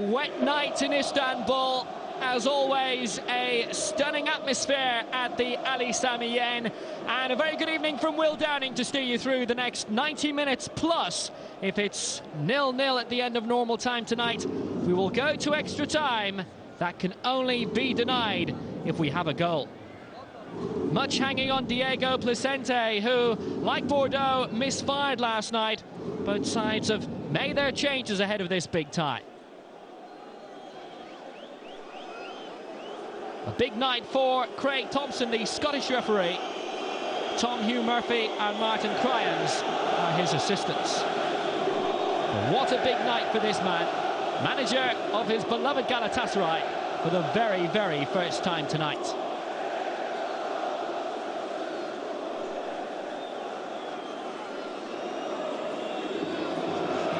Wet night in Istanbul. As always, a stunning atmosphere at the Ali Sami Yen. And a very good evening from Will Downing to steer you through the next 90 minutes plus. If it's 0-0 at the end of normal time tonight, we will go to extra time. That can only be denied if we have a goal. Much hanging on Diego Placente, who, like Bordeaux, misfired last night. Both sides have made their changes ahead of this big tie. A big night for Craig Thompson, the Scottish referee. Tom Hugh Murphy and Martin Cryans are his assistants. But what a big night for this man, manager of his beloved Galatasaray, for the very, very first time tonight.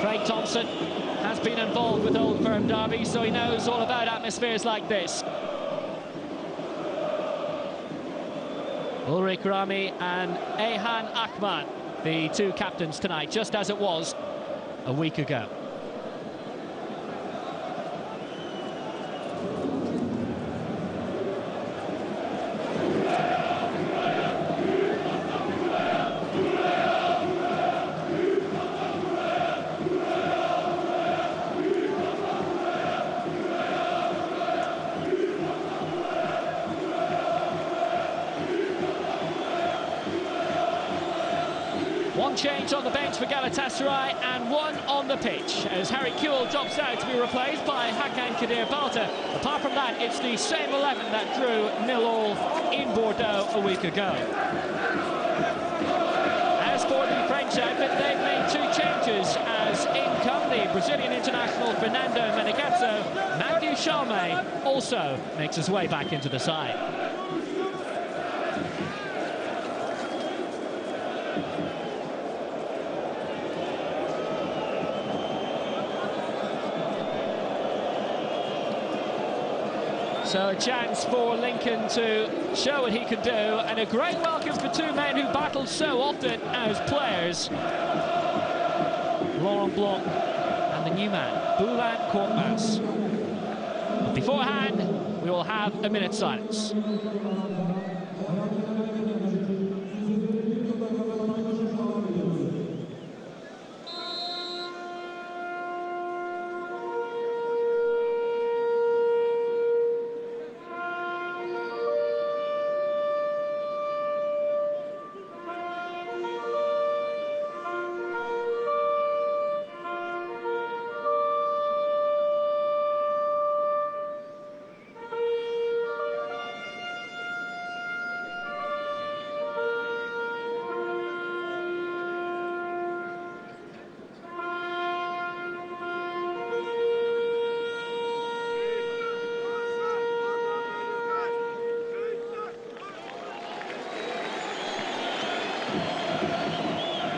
Craig Thompson has been involved with Old Firm Derby, so he knows all about atmospheres like this. Ulrich Rami and Ayhan Akman, the two captains tonight, just as it was a week ago. One change on the bench for Galatasaray and one on the pitch as Harry Kewell drops out to be replaced by Hakan Kadir Balta. Apart from that, it's the same 11 that drew 0-0 in Bordeaux a week ago. As for the French outfit, they've made two changes as in come the Brazilian international Fernando Menegatso. Mathieu Chalmé also makes his way back into the side. So a chance for Lincoln to show what he can do, and a great welcome for two men who battled so often as players. Laurent Blanc and the new man, Bülent Korkmaz. But beforehand, we will have a minute's silence.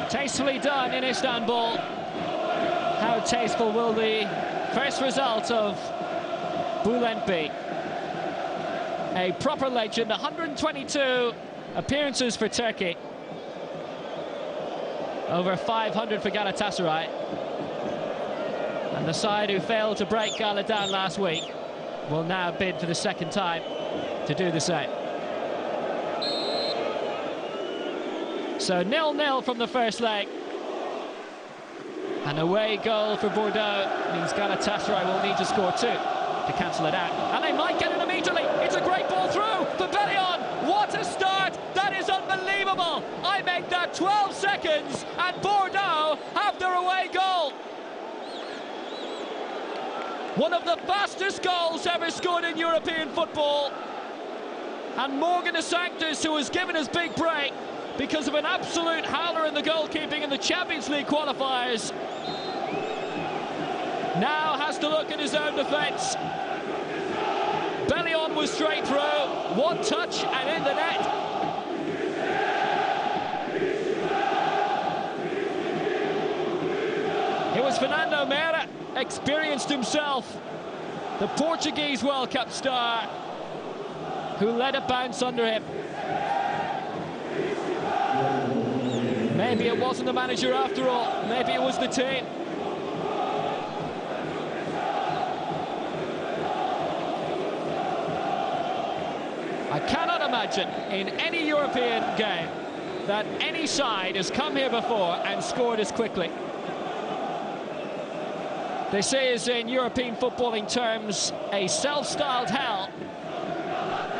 Tastefully done in Istanbul. How tasteful will the first result of Bülent be? A proper legend, 122 appearances for Turkey. Over 500 for Galatasaray. And the side who failed to break Gala down last week will now bid for the second time to do the same. So 0-0 from the first leg. An away goal for Bordeaux means Galatasaray will need to score two to cancel it out. And they might get it immediately. It's a great ball through for Bellion. What a start! That is unbelievable. I make that 12 seconds and Bordeaux have their away goal. One of the fastest goals ever scored in European football. And Morgan De Sanctis, who was given his big break because of an absolute howler in the goalkeeping in the Champions League qualifiers, now has to look at his own defence. Bellion was straight through, one touch and in the net. It was Fernando Meira, experienced himself, the Portuguese World Cup star, who let it bounce under him. Maybe it wasn't the manager after all. Maybe it was the team. I cannot imagine in any European game that any side has come here before and scored as quickly. This is, in European footballing terms, a self-styled hell,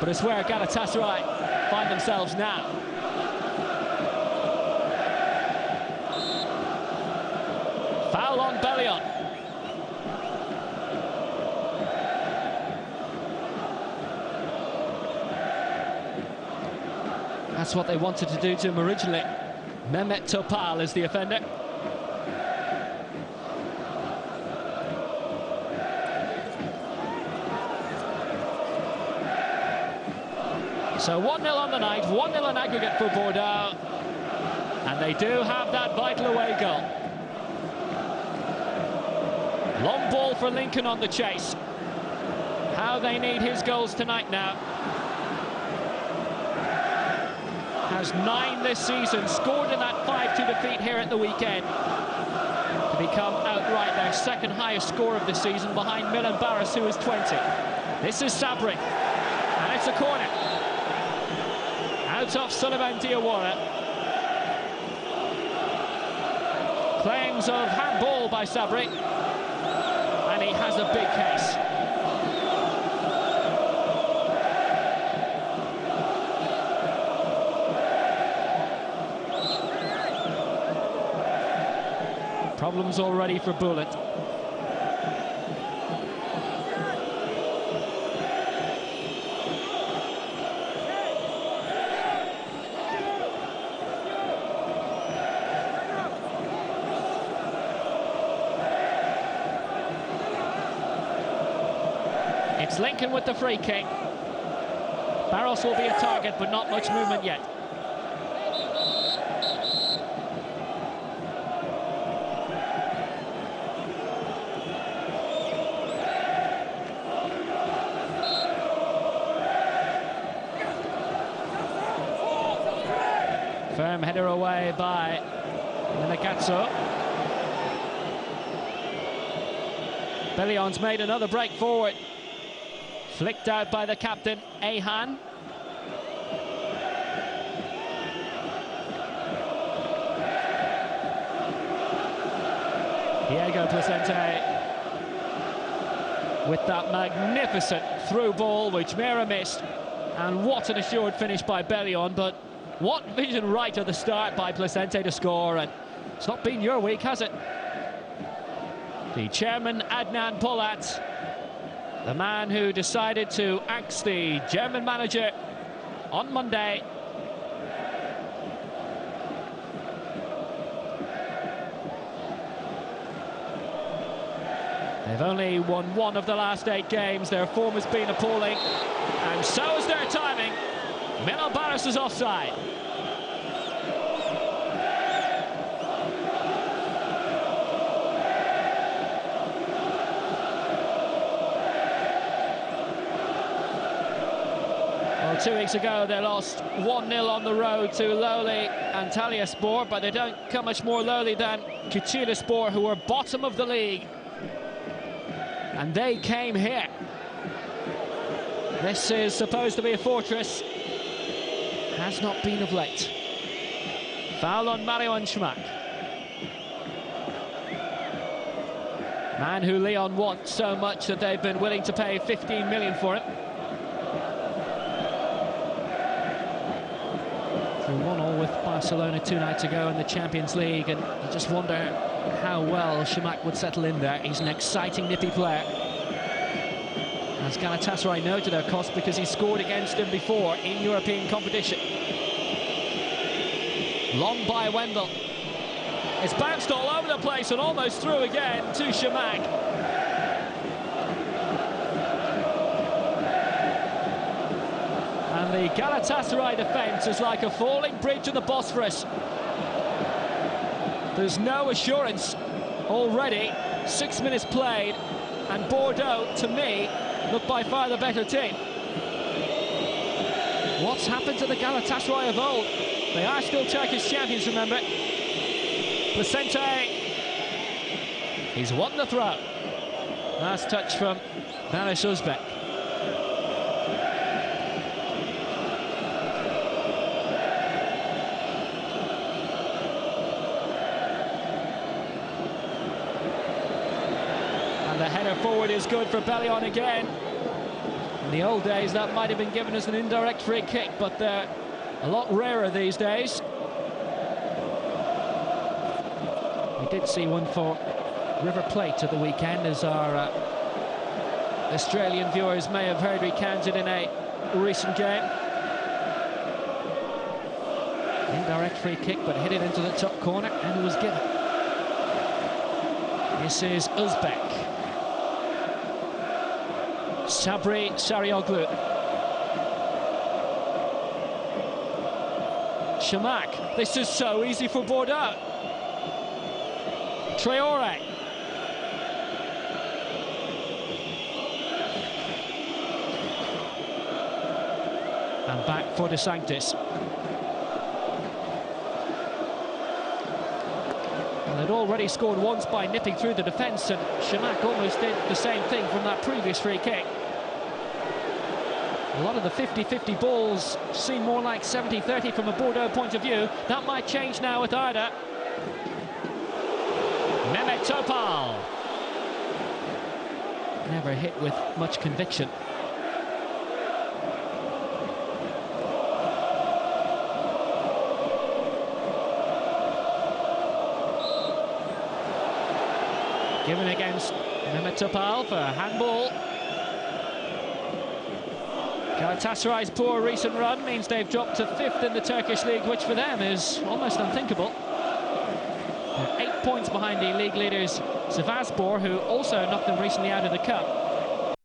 but it's where Galatasaray find themselves now. Foul on Bellion. That's what they wanted to do to him originally. Mehmet Topal is the offender. So 1-0 on the night, 1-0 in aggregate for Bordeaux. And they do have that vital away goal. Long ball for Lincoln on the chase. How they need his goals tonight now. Has 9 this season, scored in that 5-2 defeat here at the weekend to become outright their second highest score of the season, behind Milan Baras, who is 20. This is Sabri, and it's a corner. Out of Sullivan Diawara. Claims of handball by Sabri, and he has a big case. Problems already for Bullet. It's Lincoln with the free kick. Barros will be a target, but not much movement yet. Firm header away by Minagazzo. Bellion's made another break forward. Flicked out by the captain, Ahan. Diego Placente with that magnificent through ball, which Mera missed. And what an assured finish by Bellion, but what vision right at the start by Placente to score, and it's not been your week, has it? The chairman, Adnan Polat, the man who decided to axe the German manager on Monday. They've only won 1 of the last 8 games. Their form has been appalling, and so is their timing. Milan Baras is offside. Well, 2 weeks ago they lost 1-0 on the road to lowly Antalyaspor, but they don't come much more lowly than Küçükspor, who are bottom of the league. And they came here. This is supposed to be a fortress. Has not been of late. Foul on Mario and Schmack. Man who Lyon wants so much that they've been willing to pay 15 million for him. Through 1-1 with Barcelona 2 nights ago in the Champions League, and you just wonder how well Schmack would settle in there. He's an exciting, nippy player. As Galatasaray know to their cost, because he scored against him before in European competition. Long by Wendell. It's bounced all over the place and almost through again to Schmack. And the Galatasaray defence is like a falling bridge in the Bosphorus. There's no assurance already. 6 minutes played, and Bordeaux, to me, look by far the better team. What's happened to the Galatasaray of old? They are still Turkish champions, remember. Placente. He's won the throw. Last touch from Baris Uzbek. Header forward is good for Bellion again. In the old days, that might have been given as an indirect free kick, but they're a lot rarer these days. We did see one for River Plate at the weekend, as our Australian viewers may have heard recounted in a recent game. Indirect free kick, but hit it into the top corner, and it was given. This is Uzbek. Sabri Sarioglu. Shamak. This is so easy for Bordeaux. Traore. And back for De Sanctis. Well, they'd already scored once by nipping through the defence, and Shamak almost did the same thing from that previous free kick. A lot of the 50-50 balls seem more like 70-30 from a Bordeaux point of view. That might change now with Arda. Mehmet Topal. Never hit with much conviction. Given against Mehmet Topal for a handball. Galatasaray's poor recent run means they've dropped to 5th in the Turkish league, which for them is almost unthinkable. They're 8 points behind the league leaders Sivasspor, who also knocked them recently out of the cup.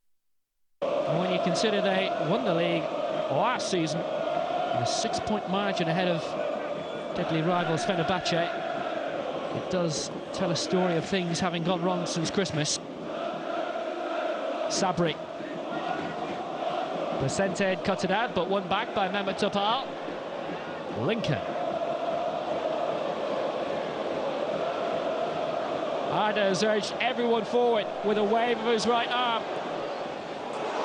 And when you consider they won the league last season in a 6-point margin ahead of deadly rivals Fenerbahce, it does tell a story of things having gone wrong since Christmas. Sabri. Placente cut it out, but won back by Mehmet Topal. Lincoln. Arda has urged everyone forward with a wave of his right arm.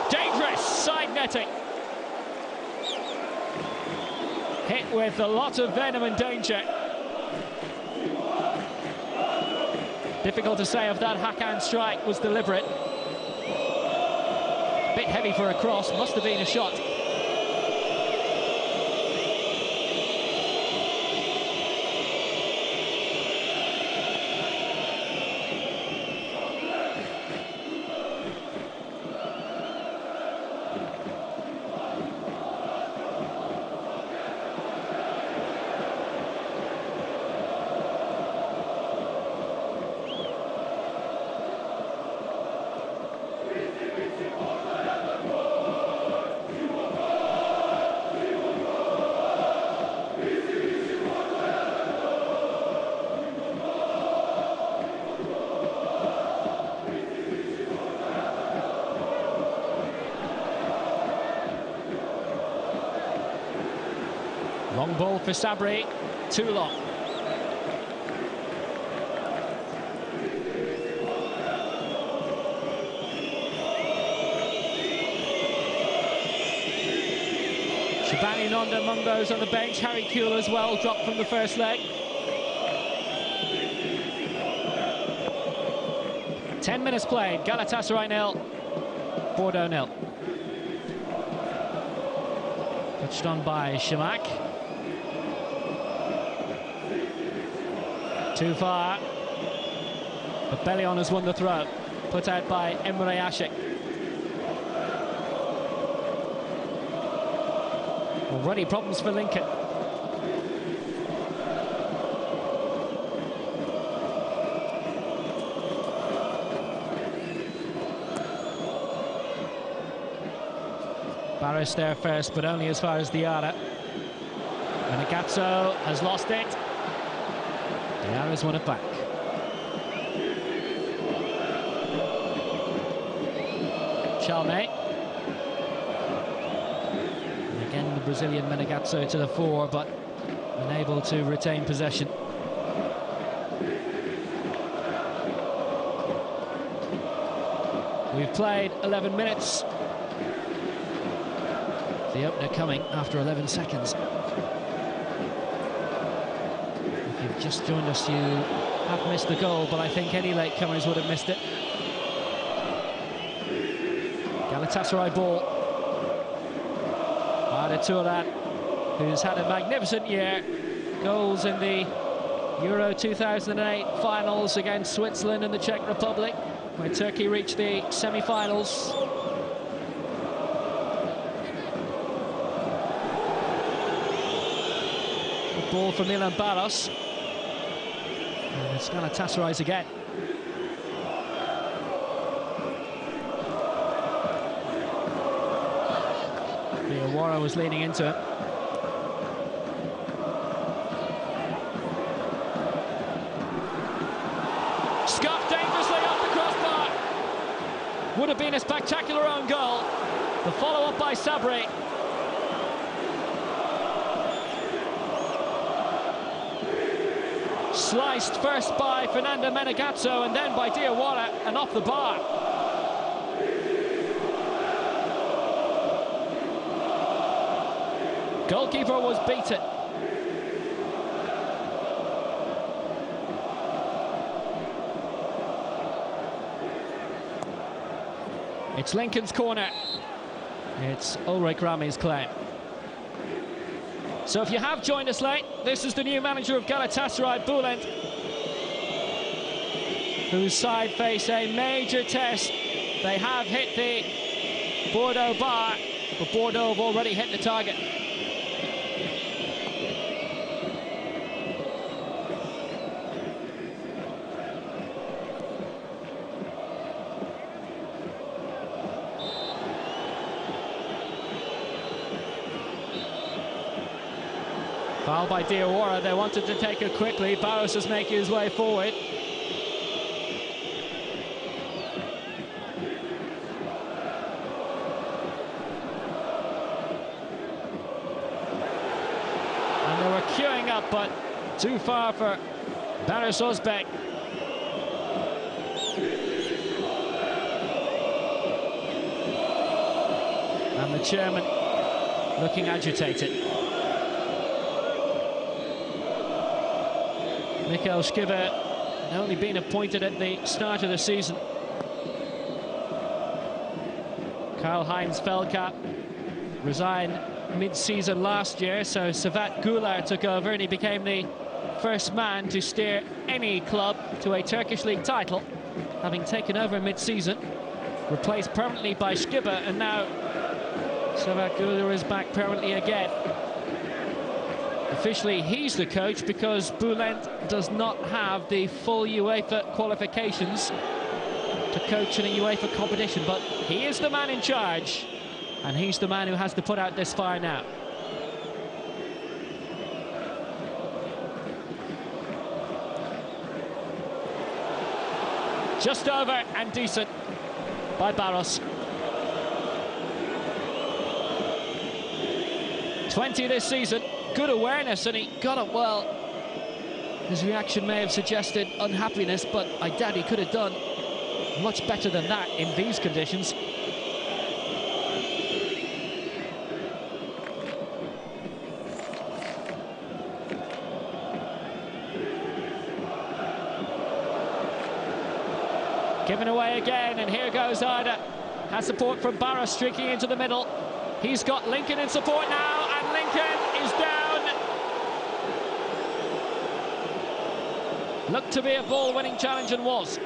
Dangerous side netting. Hit with a lot of venom and danger. Difficult to say if that Hakan strike was deliberate. Bit heavy for a cross, must have been a shot. Long ball for Sabri, too long. Shabani Nonda among those on the bench. Harry Kuehl as well, dropped from the first leg. 10 minutes played, Galatasaray 0, Bordeaux 0. Touched on by Shamak. Too far. But Bellion has won the throw. Put out by Emre Ashik. Already problems for Lincoln. Barros there first, but only as far as Diarra. Menegazzo has lost it. Diarra's won it back. Chalme. And again, the Brazilian Menegazzo to the fore, but unable to retain possession. We've played 11 minutes. The opener coming after 11 seconds. If you've just joined us, you have missed the goal, but I think any latecomers would have missed it. Galatasaray ball. Arda Turan, who's had a magnificent year. Goals in the Euro 2008 finals against Switzerland and the Czech Republic, where Turkey reached the semi-finals. Good ball from Milan Baros. And it's Galatasaray's again. Diawara was leaning into it. Scuffed dangerously off the crossbar. Would have been a spectacular own goal. The follow-up by Sabri. Sliced first by Fernando Menegazzo and then by Diawara and off the bar. Goalkeeper was beaten. It's Lincoln's corner. It's Ulrich Rami's claim. So if you have joined us late, this is the new manager of Galatasaray, Bülent, whose side face a major test. They have hit the Bordeaux bar, but Bordeaux have already hit the target. Foul by Diawara. They wanted to take it quickly. Barros is making his way forward. And they were queuing up, but too far for Barış Özbek. And the chairman looking agitated. Michael Schibbe only been appointed at the start of the season. Karl-Heinz Feldkamp resigned mid-season last year, so Sevat Güler took over and he became the first man to steer any club to a Turkish league title, having taken over mid-season, replaced permanently by Schibbe, and now Sevat Güler is back permanently again. Officially, he's the coach because Bülent does not have the full UEFA qualifications to coach in a UEFA competition, but he is the man in charge, and he's the man who has to put out this fire now. Just over and decent by Barros. 20 this season. Good awareness, and he got it well. His reaction may have suggested unhappiness, but I doubt he could have done much better than that in these conditions. Given away again, and here goes Arda. Has support from Barros streaking into the middle. He's got Lincoln in support now, and Lincoln is down. Looked to be a ball-winning challenge and was.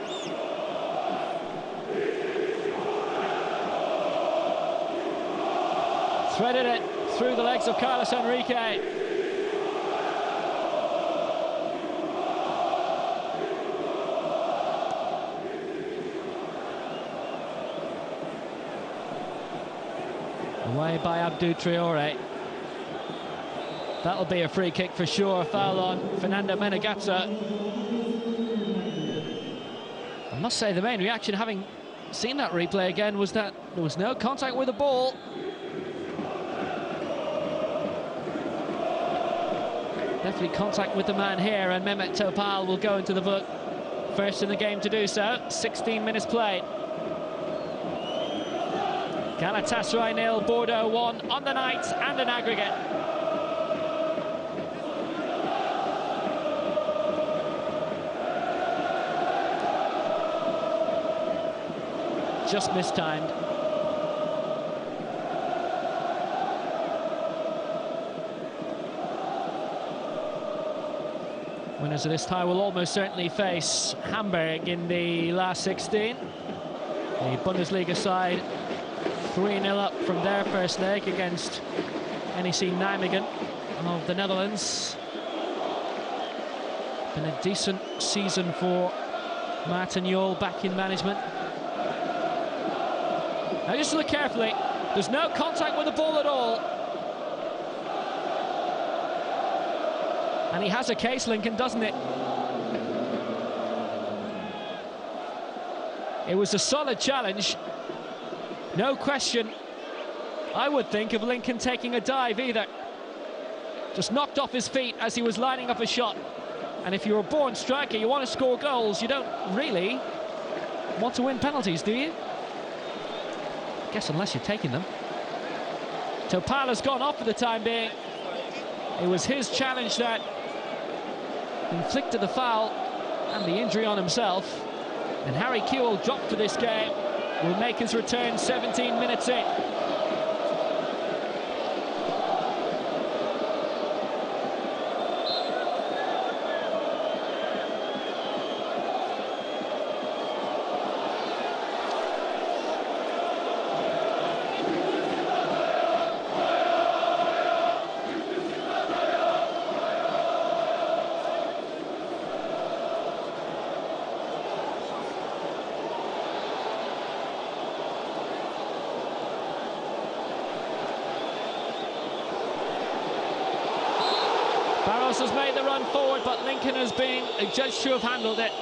Threaded it through the legs of Carlos Enrique. Away by Abdou Traoré. That'll be a free kick for sure. Foul on Fernando Menegazzo. I must say the main reaction, having seen that replay again, was that there was no contact with the ball. Definitely contact with the man here, and Mehmet Topal will go into the book. First in the game to do so. 16 minutes played. Galatasaray 0, Bordeaux 1 on the night and an aggregate. Just mistimed. Winners of this tie will almost certainly face Hamburg in the last 16. The Bundesliga side 3-0 up from their first leg against NEC Nijmegen of the Netherlands. Been a decent season for Martin Jol back in management. Now just look carefully, there's no contact with the ball at all. And he has a case, Lincoln, doesn't it? It was a solid challenge. No question, I would think, of Lincoln taking a dive either. Just knocked off his feet as he was lining up a shot. And if you're a born striker, you want to score goals, you don't really want to win penalties, do you? I guess unless you're taking them. Topala's gone off for the time being. It was his challenge that inflicted the foul and the injury on himself. And Harry Kewell, dropped for this game, will make his return 17 minutes in. Barros has made the run forward, but Lincoln has been judged to have handled it.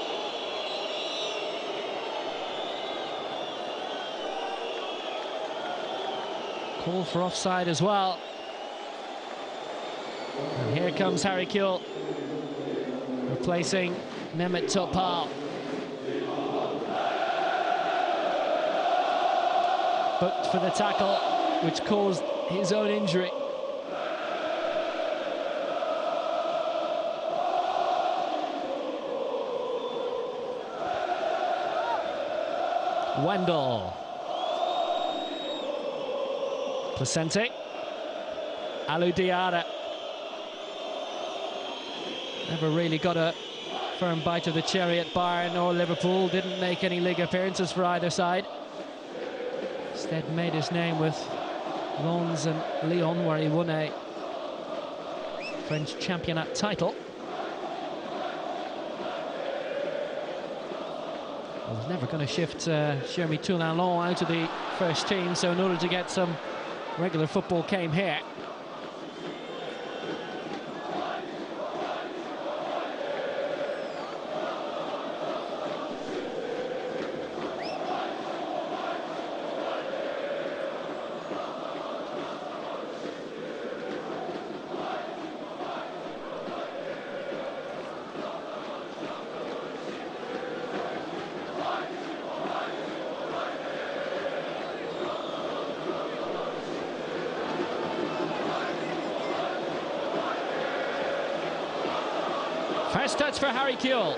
Call for offside as well. And here comes Harry Kewell, replacing Mehmet Topal. Booked for the tackle, which caused his own injury. Wendell. Placente. Alou Diarra. Never really got a firm bite of the cherry at Bayern or Liverpool. Didn't make any league appearances for either side. Instead made his name with Lens and Lyon, where he won a French championship title. I was never going to shift Jeremy Toulalan out of the first team, so in order to get some regular football came here. First touch for Harry Kewell.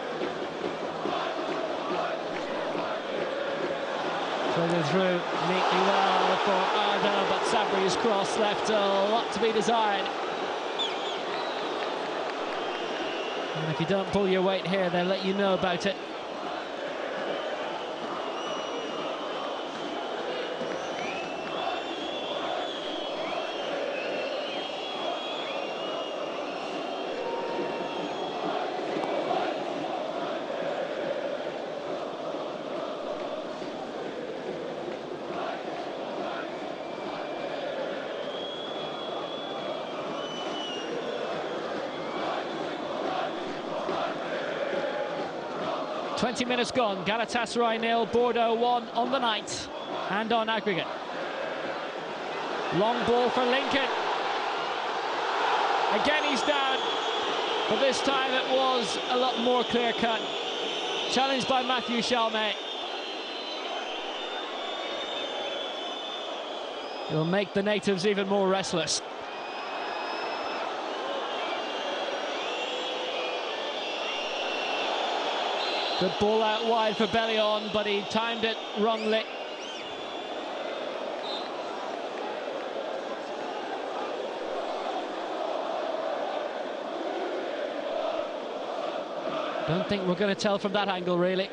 Further through neatly well for Ardo, but Sabri's cross left a lot to be desired. And if you don't pull your weight here, they'll let you know about it. "20 minutes gone, Galatasaray 0, Bordeaux 1 on the night and on aggregate. Long ball for Lincoln. Again he's down, but this time it was a lot more clear-cut. Challenged by Matthew Chalmé. It'll make the natives even more restless. Good ball out wide for Bellion, but he timed it wrongly. Don't think we're going to tell from that angle, really.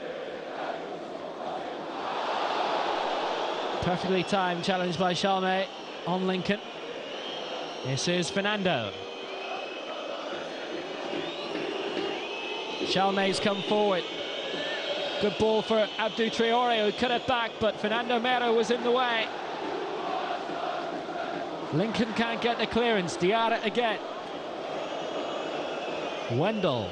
Perfectly timed challenge by Chalmé on Lincoln. This is Fernando. Chalmé's come forward. Good ball for Abdou Traoré, who cut it back, but Fernando Mero was in the way. Lincoln can't get the clearance. Diarra again. Wendell.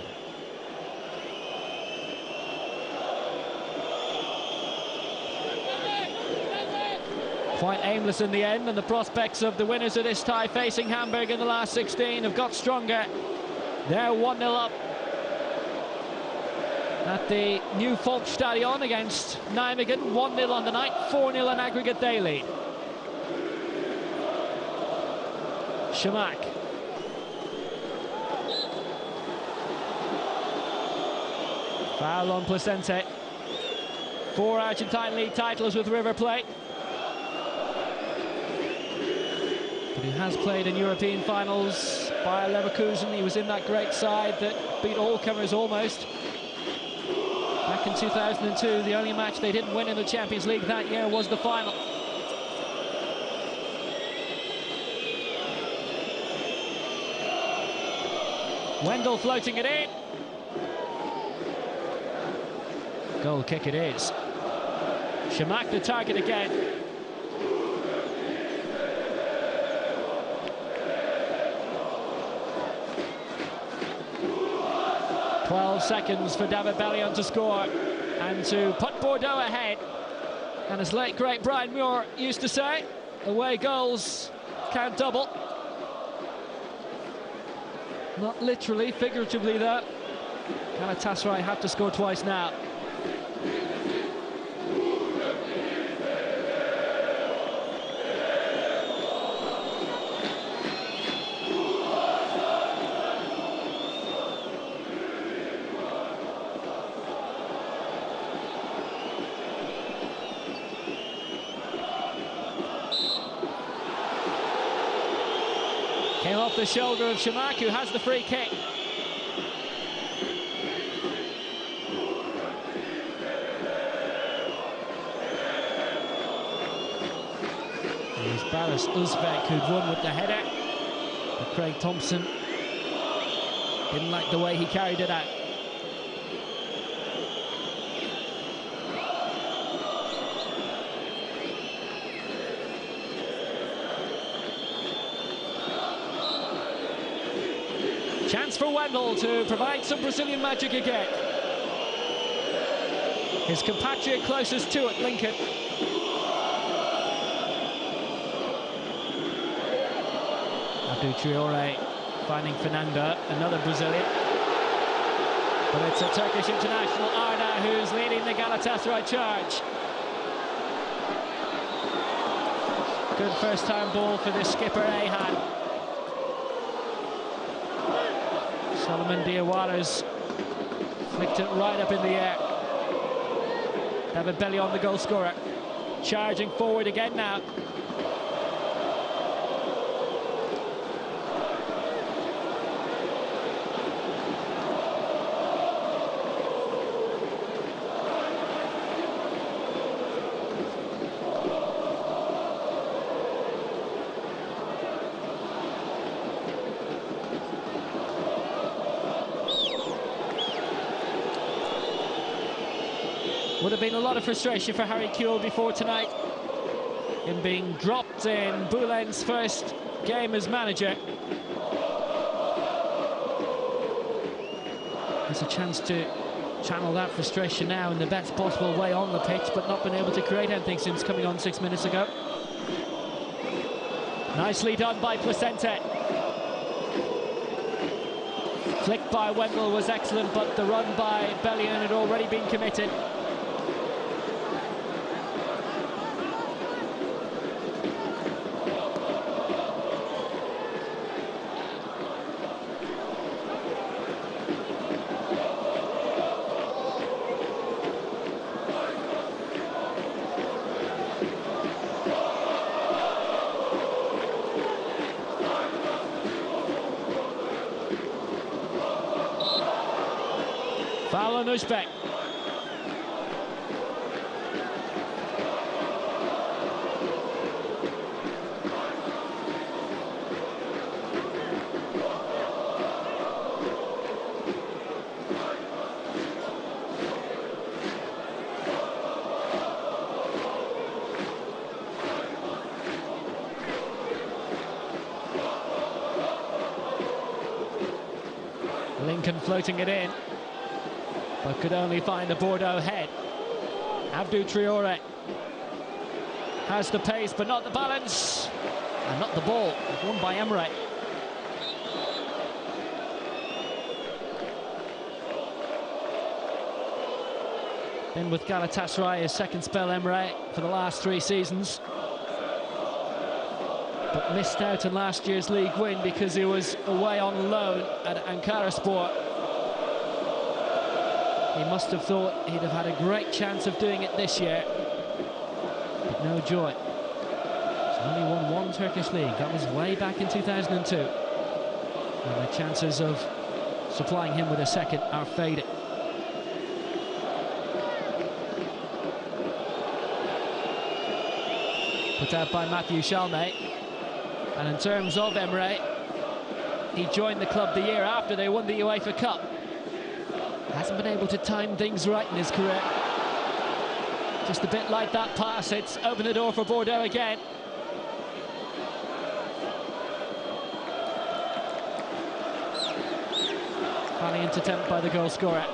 Quite aimless in the end, and the prospects of the winners of this tie facing Hamburg in the last 16 have got stronger. They're 1-0 up at the new Volksstadion against Nijmegen. 1-0 on the night, 4-0 in aggregate they lead. Schamak. Foul on Placente. 4 Argentine league titles with River Plate. But he has played in European finals. Bayer Leverkusen, he was in that great side that beat all comers almost. Back in 2002, the only match they didn't win in the Champions League that year was the final. Wendell floating it in. Goal kick it is. Schamak the target again. "12 seconds for David Bellion to score and to put Bordeaux ahead. And as late great Brian Muir used to say, away goals can't double. Not literally, figuratively though. Galatasaray have to score twice now. Came off the shoulder of Schamak, who has the free kick. It was Baris Uzbek who'd won with the header, but Craig Thompson didn't like the way he carried it out. Chance for Wendell to provide some Brazilian magic again. His compatriot closest to it, Lincoln. Abdou Traoré finding Fernando, another Brazilian. But it's a Turkish international, Arda, who's leading the Galatasaray charge. Good first-time ball for the skipper, Ayhan. Solomon Diawara's flicked it right up in the air. David Bellion, the goal scorer, charging forward again now. Would have been a lot of frustration for Harry Kewell before tonight in being dropped in Boulen's first game as manager. There's a chance to channel that frustration now in the best possible way on the pitch, but not been able to create anything since coming on 6 minutes ago. Nicely done by Placente. Flick by Wendell was excellent, but the run by Bellion had already been committed. Foul on Uzbek. Lincoln floating it in, but could only find the Bordeaux head. Abdou Traoré has the pace, but not the balance, and not the ball. Won by Emre. Been with Galatasaray, his second spell, Emre, for the last 3 seasons. But missed out on last year's league win because he was away on loan at Ankaraspor. He must have thought he'd have had a great chance of doing it this year, but no joy. He's only won 1 Turkish league. That was way back in 2002. And the chances of supplying him with a second are fading. Put out by Matthew Chalmé. And in terms of Emre, he joined the club the year after they won the UEFA Cup. Hasn't been able to time things right in his career. Just a bit like that pass, it's opened the door for Bordeaux again. Valiant attempt by the goal scorer.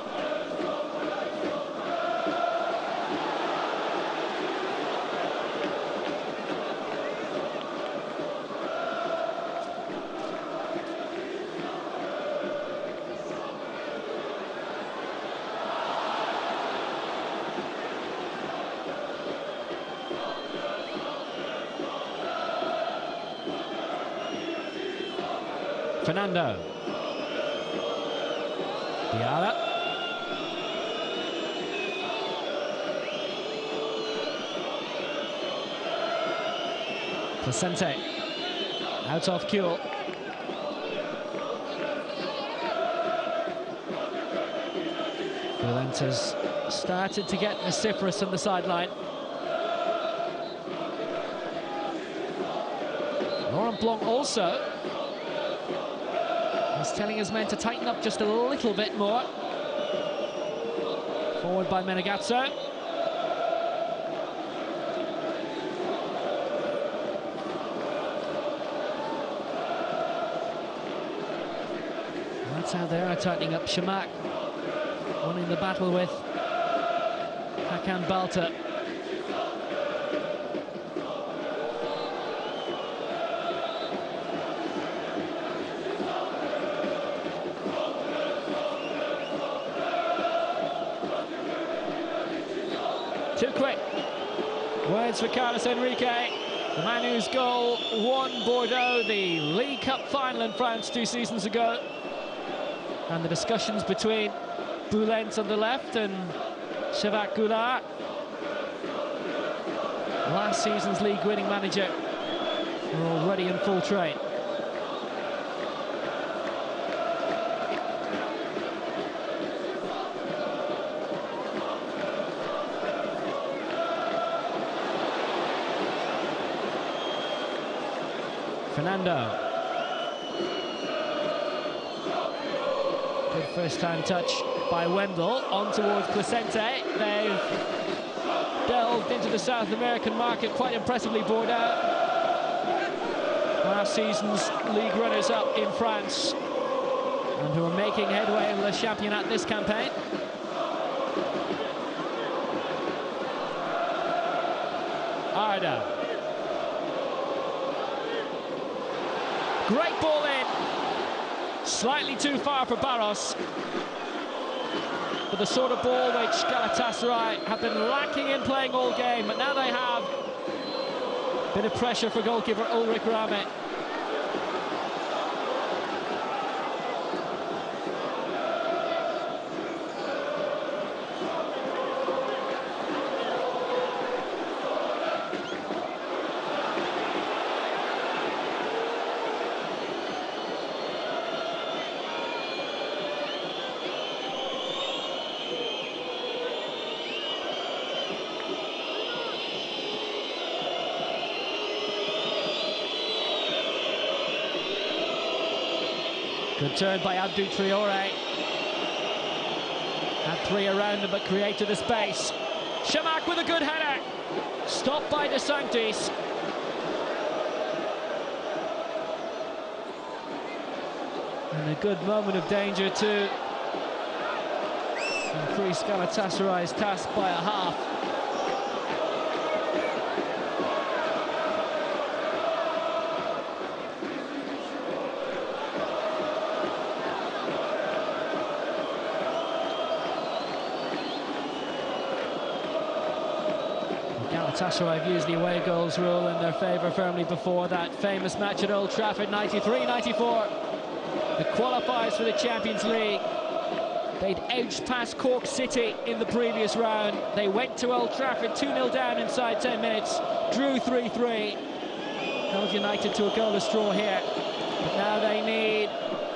Fernando. Diarra. Placente. Out of Kuhl. Bülent has started to get vociferous on the sideline. Laurent Blanc also. He's telling his men to tighten up just a little bit more. Forward by Menegazzo. That's how they are tightening up. Shamak winning the battle with Hakan Balta. Too quick. Words for Carlos Enrique, the man whose goal won Bordeaux the League Cup final in France 2 seasons ago. And the discussions between Bülent on the left and Shevak Goulart, last season's league-winning manager, are already in full train. Fernando. Good first-time touch by Wendell, on towards Placente. They've delved into the South American market quite impressively, Bordeaux. Last season's league runners-up in France, and who are making headway in Le Championnat this campaign. Arda. Great ball in, slightly too far for Barros, but the sort of ball which Galatasaray have been lacking in playing all game, but now they have. Bit of pressure for goalkeeper Ulrich Rame. Good turn by Abdou Traoré. Had three around him, but created the space. Chamakh with a good header. Stopped by De Sanctis. And a good moment of danger to increase Galatasaray's task by a half. Galatasaray have used the away goals rule in their favour firmly before that famous match at Old Trafford, 93-94. The qualifiers for the Champions League. They'd edged past Cork City in the previous round. They went to Old Trafford 2-0 down inside 10 minutes, drew 3-3. Held United to a goalless draw here. But now they need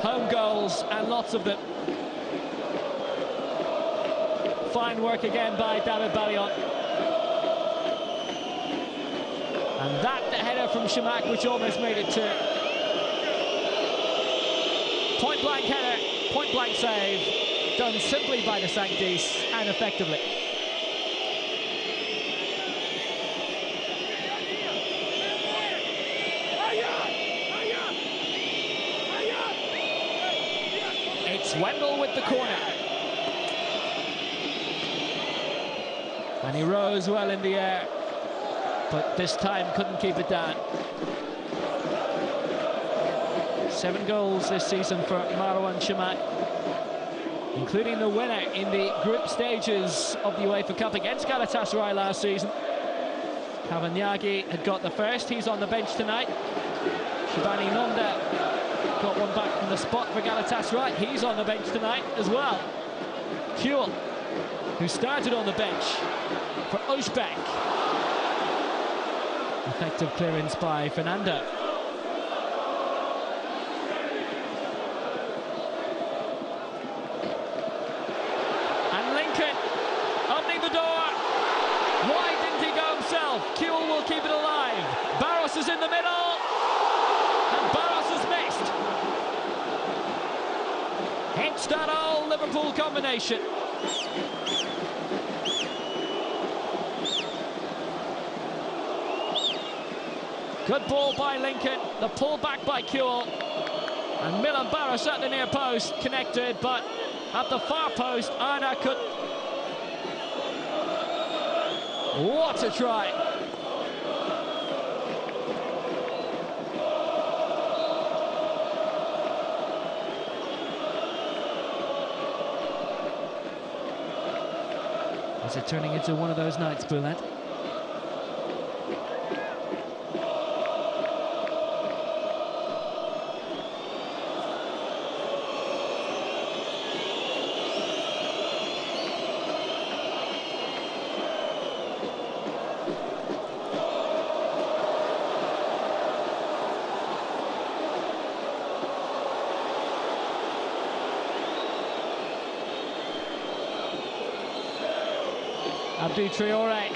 home goals, and lots of them. Fine work again by David Ballion. And that, the header from Chamakh, which almost made it two. Point-blank header, point-blank save, done simply by De Sanctis and effectively. It's Wendell with the corner. And he rose well in the air, but this time couldn't keep it down. 7 goals this season for Marouane Chamakh, including the winner in the group stages of the UEFA Cup against Galatasaray last season. Kavanyagi had got the first, he's on the bench tonight. Shabani Nonda got one back from the spot for Galatasaray, he's on the bench tonight as well. Kuhl, who started on the bench for Oshbek. Effective clearance by Fernando. And Lincoln opening the door. Why didn't he go himself? Kuhl will keep it alive. Barros is in the middle. And Barros has missed. Hence that old Liverpool combination. Good ball by Lincoln, the pull back by Kuhl, and Milan Barros at the near post, connected, but at the far post, Arna could... What a try! Is it turning into one of those nights, Boulet? Abdou Traoré.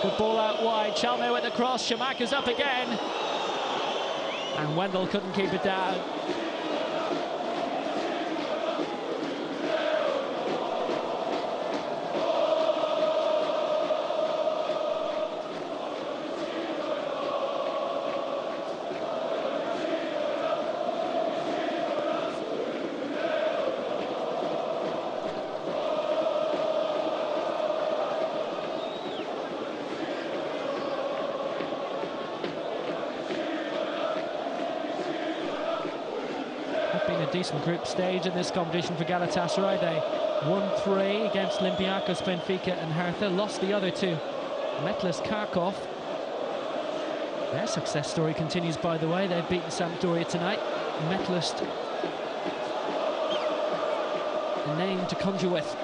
Good ball out wide. Chalmé with the cross. Chamakh is up again. And Wendell couldn't keep it down. Been a decent group stage in this competition for Galatasaray. They won 3 against Olympiacos, Benfica and Hertha, lost the other 2. Metlis, Kharkov. Their success story continues, by the way. They've beaten Sampdoria tonight. Metlis, a name to conjure with.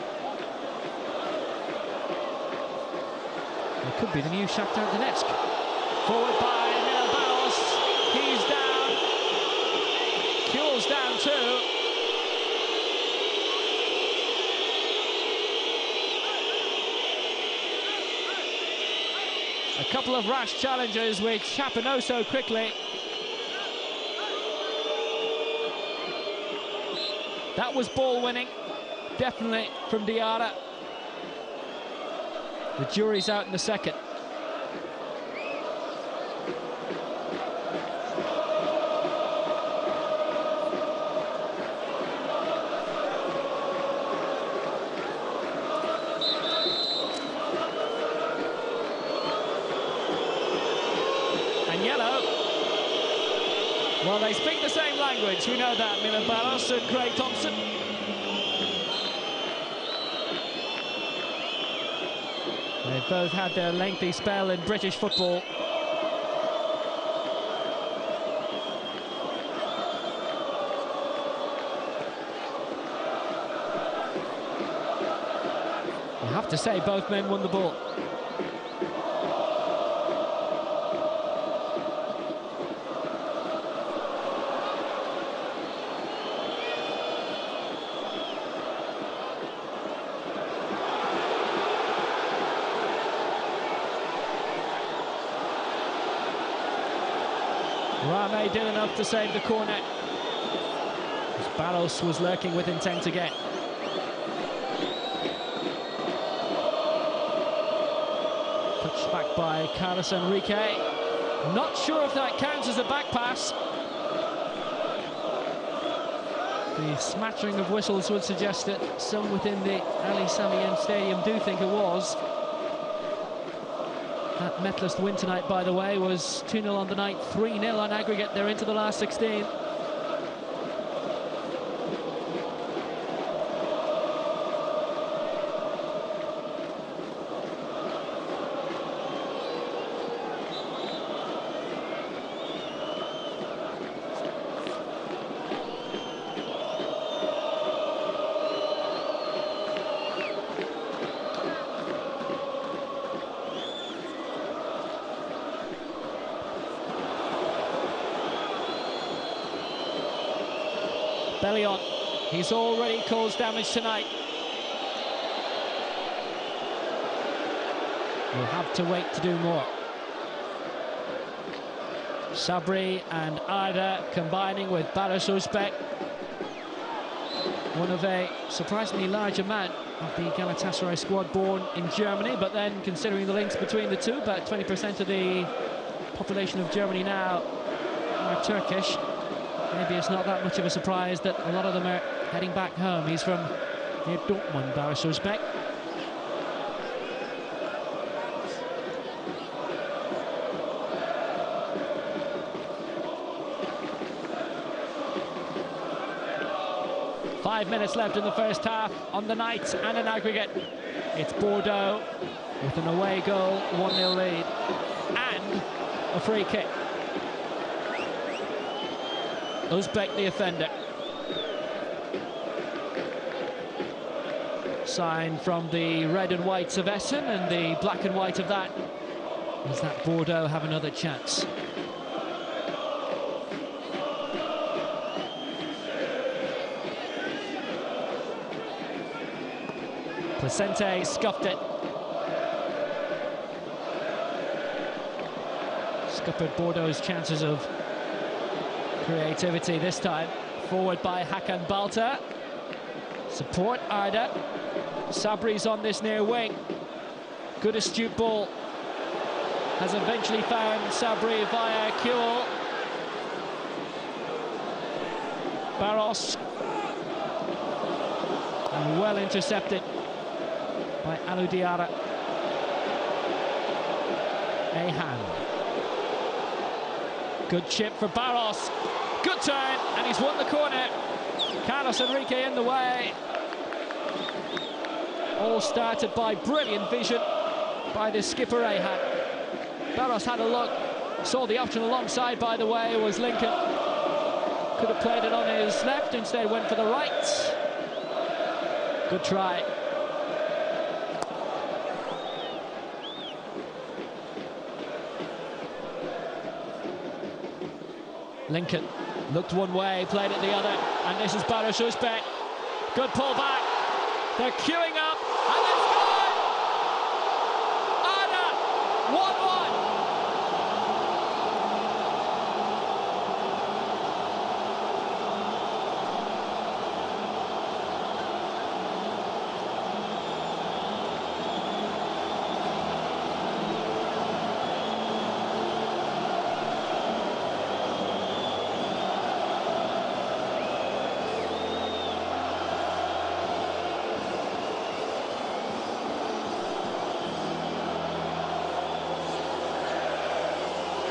It could be the new Shakhtar Donetsk. Forward by Milan Barros. He's down. Kuhl's down too. A couple of rash challenges which happen oh so quickly. That was ball winning, definitely from Diarra. The jury's out in the second. Yellow. Well, they speak the same language, we know that, Milan Barros and Craig Thompson. They've both had their lengthy spell in British football. You have to say both men won the ball. Rame did enough to save the corner. Barros was lurking with intent again. Touched back by Carlos Enrique. Not sure if that counts as a back pass. The smattering of whistles would suggest that some within the Ali Sami Yen Stadium do think it was. That Metlists win tonight, by the way, was 2-0 on the night, 3-0 on aggregate. They're into the last 16. Bellion, he's already caused damage tonight. We'll have to wait to do more. Sabri and Arda combining with Barış Özbek. One of a surprisingly large amount of the Galatasaray squad born in Germany, but then considering the links between the two, about 20% of the population of Germany now are Turkish. Maybe it's not that much of a surprise that a lot of them are heading back home. He's from near Dortmund, Barış Özbek. Five minutes left in the first half on the night and an aggregate. It's Bordeaux with an away goal, 1-0 lead, and a free kick. Özbek, the offender. Sign from the red and whites of Essen, and the black and white of that is that Bordeaux have another chance. Placente scuffed it. Scuppered Bordeaux's chances of creativity this time. Forward by Hakan Balta. Support Arda. Sabri's on this near wing. Good astute ball. Has eventually found Sabri via Kuhl. Barros. And well intercepted by Alou Diarra. Ahan. Good chip for Barros. Good turn, and he's won the corner. Carlos Enrique in the way. All started by brilliant vision by the skipper Ahan. Barros had a look, saw the option alongside, by the way, was Lincoln. Could have played it on his left, instead went for the right. Good try. Lincoln looked one way, played it the other, and this is Barış Özbek. Good pull back. They're queuing up, and it's gone! Arda, 1-1.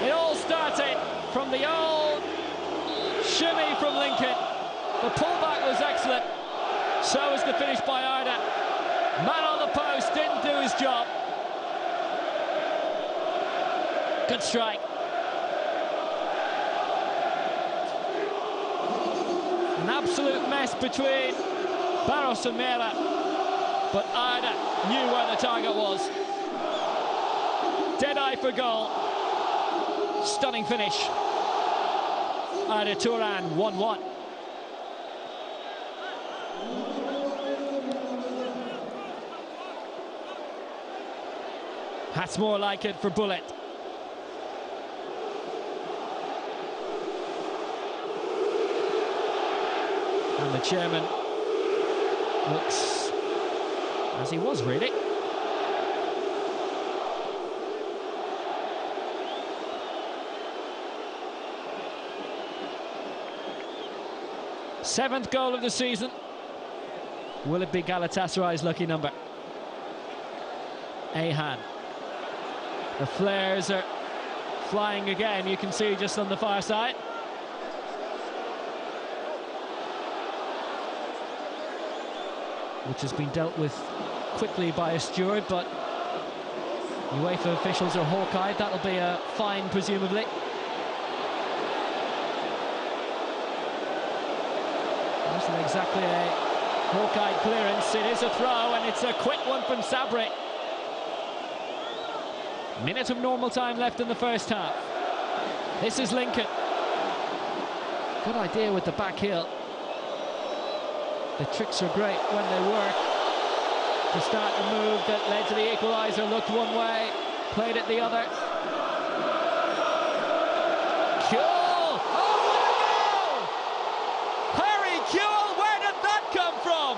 It all started from the old shimmy from Lincoln. The pullback was excellent. So was the finish by Arda. Man on the post, didn't do his job. Good strike. An absolute mess between Barros and Mera, but Arda knew where the target was. Dead eye for goal. Stunning finish. Arda Turan 1-1. That's more like it for Bullet. And the chairman looks as he was, really. Seventh goal of the season. Will it be Galatasaray's lucky number? Ahan. The flares are flying again, you can see just on the far side. Which has been dealt with quickly by a steward, but UEFA officials are hawk-eyed. That'll be a fine, presumably. Wasn't exactly a hawk-eyed clearance. It is a throw, and it's a quick one from Sabri. Minute of normal time left in the first half. This is Lincoln. Good idea with the back heel. The tricks are great when they work. To start the move that led to the equaliser, looked one way, played it the other. Kuhl! Oh, what a goal! Harry Kuhl, where did that come from?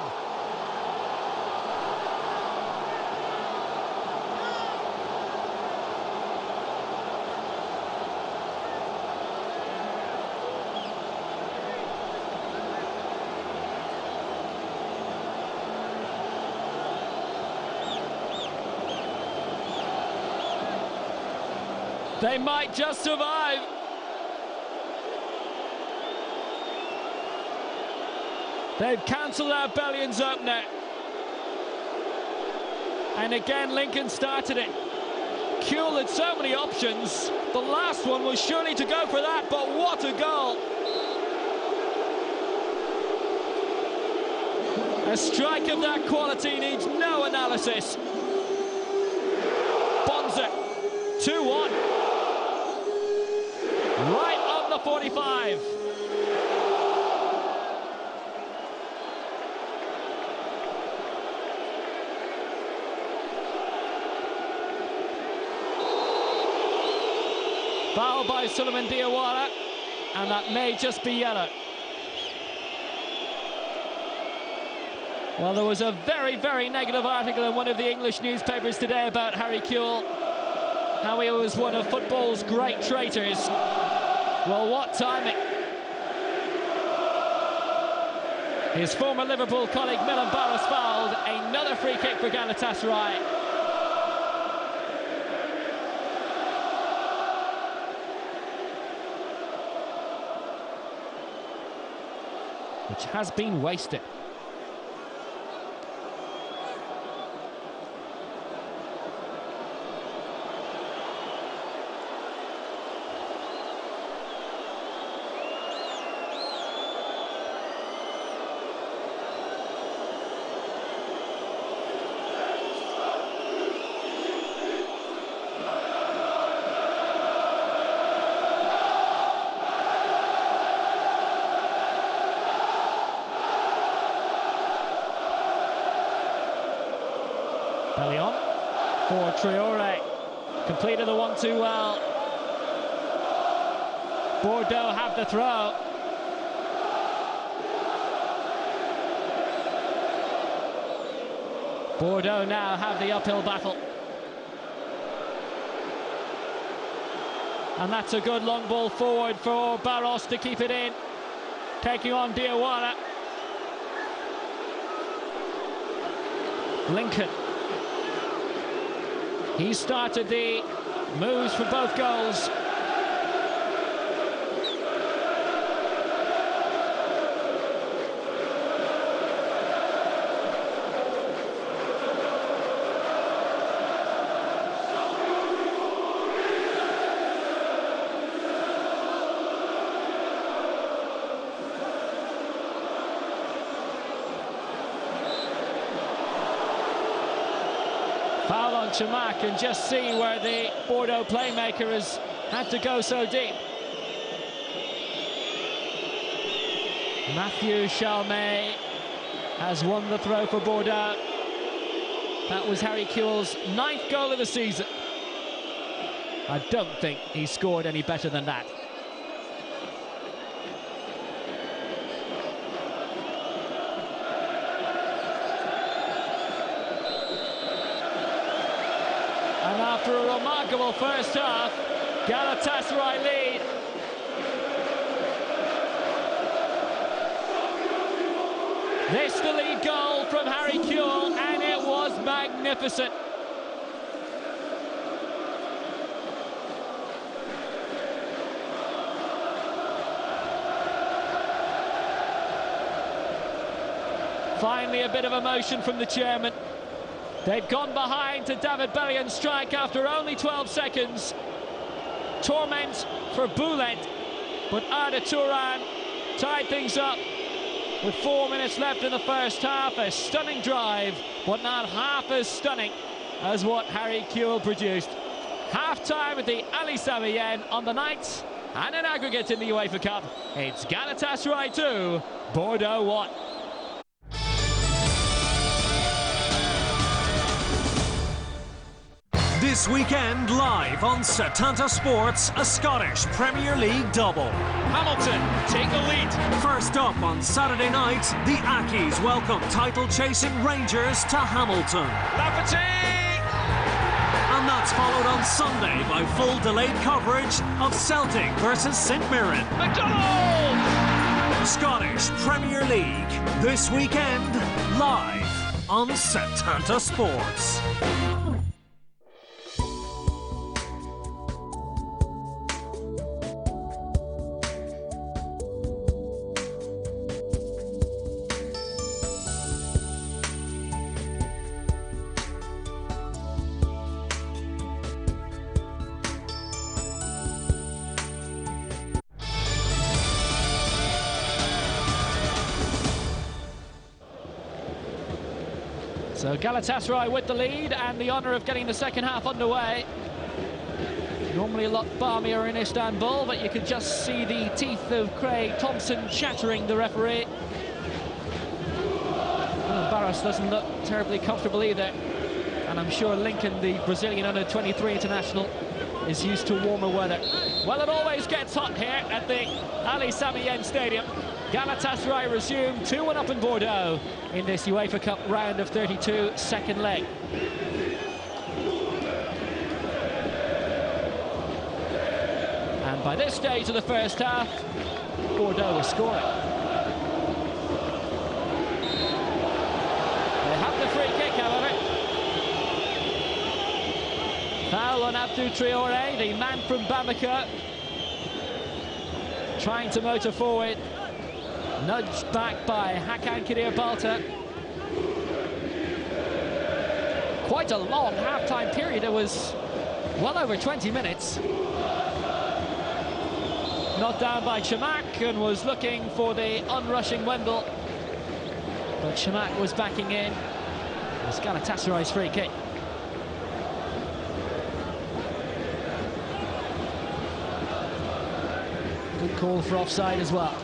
They might just survive. They've cancelled out Bellion's opener. And again, Lincoln started it. Kuhl had so many options. The last one was surely to go for that, but what a goal. A strike of that quality needs no analysis. Bonza, 2-1. Right on the 45. Foul by Suleiman Diawara, and that may just be yellow. Well, there was a very, very negative article in one of the English newspapers today about Harry Kuhl, how he was one of football's great traitors. Well, what timing. His former Liverpool colleague Milan Barros fouled. Another free kick for Galatasaray. Which has been wasted. Bellion for Traore, completed the 1-2 well. Bordeaux have the throw. Bordeaux now have the uphill battle. And that's a good long ball forward for Barros to keep it in. Taking on Diawara. Lincoln. He started the moves for both goals. Chamakh, and just see where the Bordeaux playmaker has had to go so deep. Mathieu Chalmé has won the throw for Bordeaux. That was Harry Kewell's 9th goal of the season. I don't think he scored any better than that. And after a remarkable first half, Galatasaray lead. This the lead goal from Harry Kewell, and it was magnificent. Finally a bit of emotion from the chairman. They'd gone behind to David Bellion's strike after only 12 seconds. Torment for Boulet, but Arda Turan tied things up with 4 minutes left in the first half. A stunning drive, but not half as stunning as what Harry Kewell produced. Half-time at the Ali Sami Yen on the night, and an aggregate in the UEFA Cup. It's Galatasaray 2, Bordeaux 1. This weekend, live on Setanta Sports, a Scottish Premier League double. Hamilton take the lead. First up on Saturday night, the Accies welcome title-chasing Rangers to Hamilton. Lafferty! And that's followed on Sunday by full delayed coverage of Celtic versus St Mirren. McDonald! Scottish Premier League, this weekend, live on Setanta Sports. So Galatasaray with the lead and the honour of getting the second half underway. Normally a lot balmier in Istanbul, but you could just see the teeth of Craig Thompson chattering the referee. Well, Barros doesn't look terribly comfortable either. And I'm sure Lincoln, the Brazilian under-23 international, is used to warmer weather. Well, it always gets hot here at the Ali Sami Yen Stadium. Galatasaray resume 2-1 up in Bordeaux in this UEFA Cup round of 32, second leg. And by this stage of the first half, Bordeaux is scoring. They have the free kick, however. Foul on Abdou Traoré, the man from Bamako. Trying to motor forward. Nudged back by Hakan Kadir-Balta. Quite a long half-time period. It was well over 20 minutes. Knocked down by Chamakh and was looking for the unrushing Wendell. But Chamakh was backing in. It was Galatasaray's free kick. Good call for offside as well.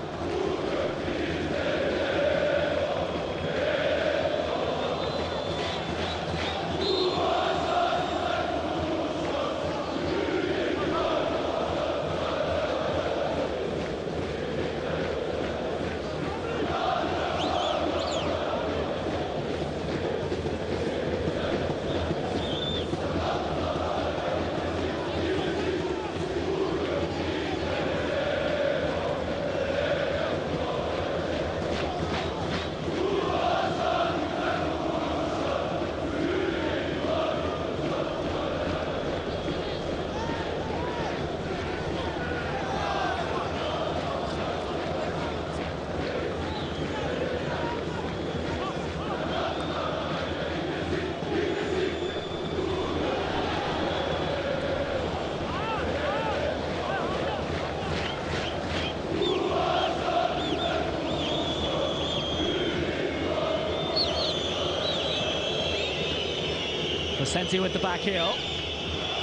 Senti with the back heel.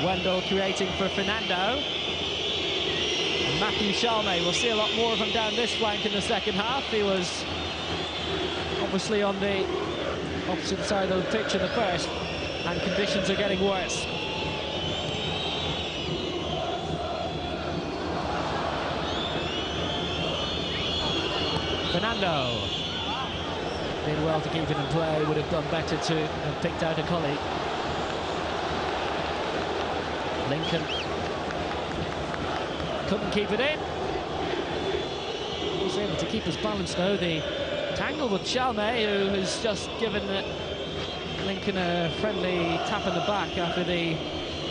Wendell creating for Fernando. And Matthew Chalmé, we'll see a lot more of him down this flank in the second half. He was obviously on the opposite side of the pitch in the first, and conditions are getting worse. Fernando did well to keep it in play, would have done better to have picked out a colleague. Lincoln couldn't keep it in. He was able to keep his balance though. The tangle with Chalmé, who has just given Lincoln a friendly tap in the back after the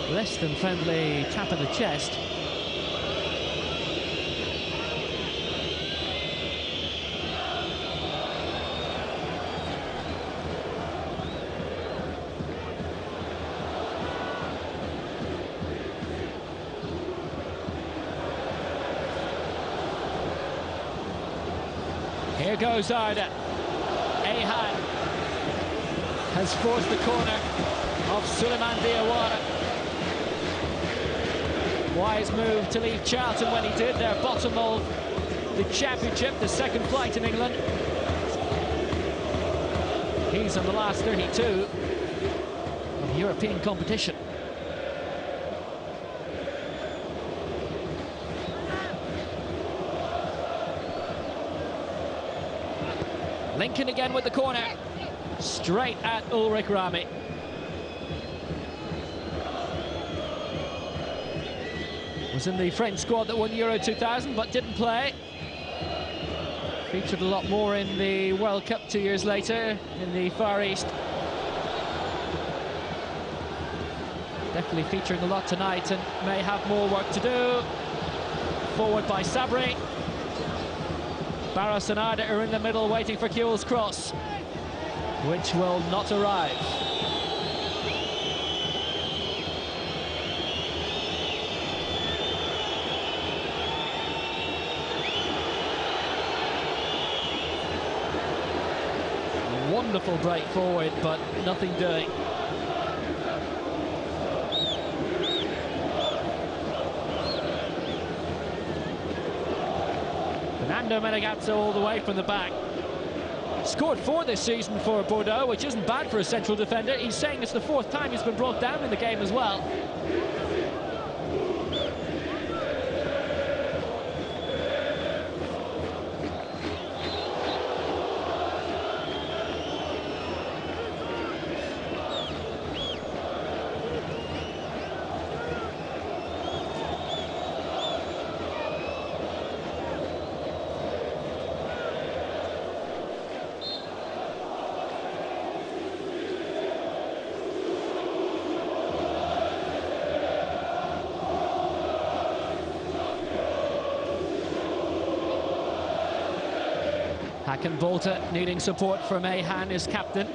less than friendly tap in the chest. Here goes Arda. Ahan has forced the corner of Souleymane Diawara. Wise move to leave Charlton when he did. They're bottom of the championship, the second flight in England. He's on the last 32 of European competition. Lincoln again with the corner, straight at Ulrich Rami. Was in the French squad that won Euro 2000 but didn't play. Featured a lot more in the World Cup 2 years later in the Far East. Definitely featuring a lot tonight and may have more work to do. Forward by Sabri. Barros and Arda are in the middle waiting for Kewell's cross, which will not arrive. Wonderful break forward, but nothing doing. Fernando Menegazzo all the way from the back. Scored 4 this season for Bordeaux, which isn't bad for a central defender. He's saying it's the 4th time he's been brought down in the game as well. Hakan Bolter needing support from Ahan, his captain.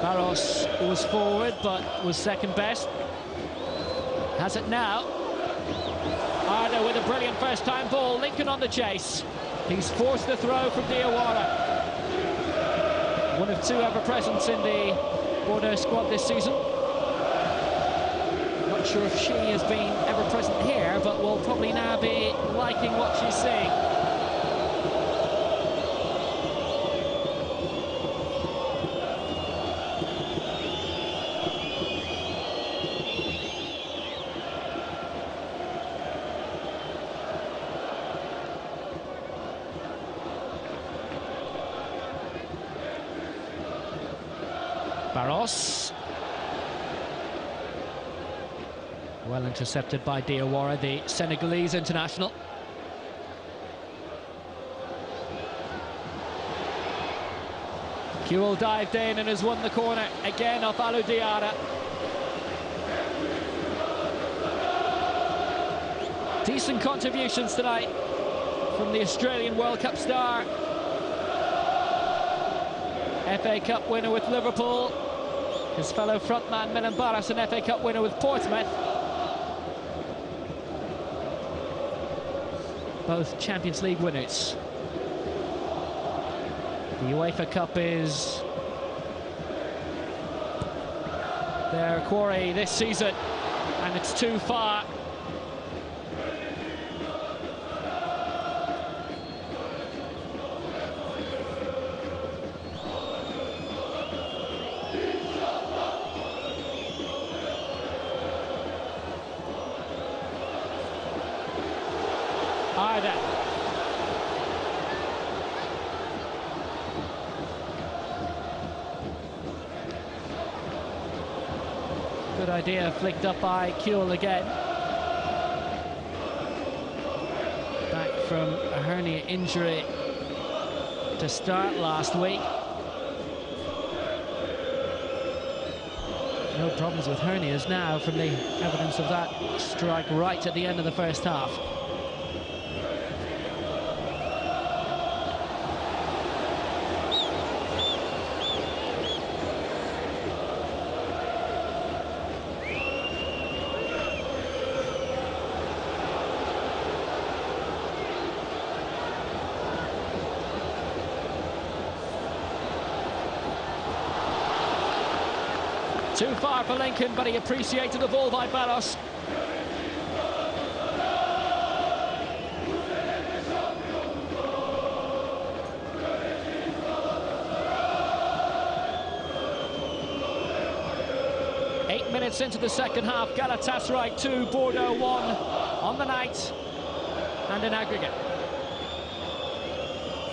Barros was forward but was second best. Has it now. Arda with a brilliant first time ball. Lincoln on the chase. He's forced the throw from Diawara. One of 2 ever presents in the Bordeaux squad this season. Not sure if she has been ever present here, but will probably now be liking what she's seeing. Barros. Well intercepted by Diawara, the Senegalese international. Kewell dived in and has won the corner again off Alou Diarra. Decent contributions tonight from the Australian World Cup star. FA Cup winner with Liverpool. His fellow frontman Milan Baras, an FA Cup winner with Portsmouth. Both Champions League winners. The UEFA Cup is their quarry this season, and it's too far. Either. Good idea, flicked up by Kuhl again. Back from a hernia injury to start last week. No problems with hernias now from the evidence of that strike right at the end of the first half. Too far for Lincoln, but he appreciated the ball by Barros. Eight minutes into the second half, Galatasaray 2, Bordeaux 1 on the night and in aggregate.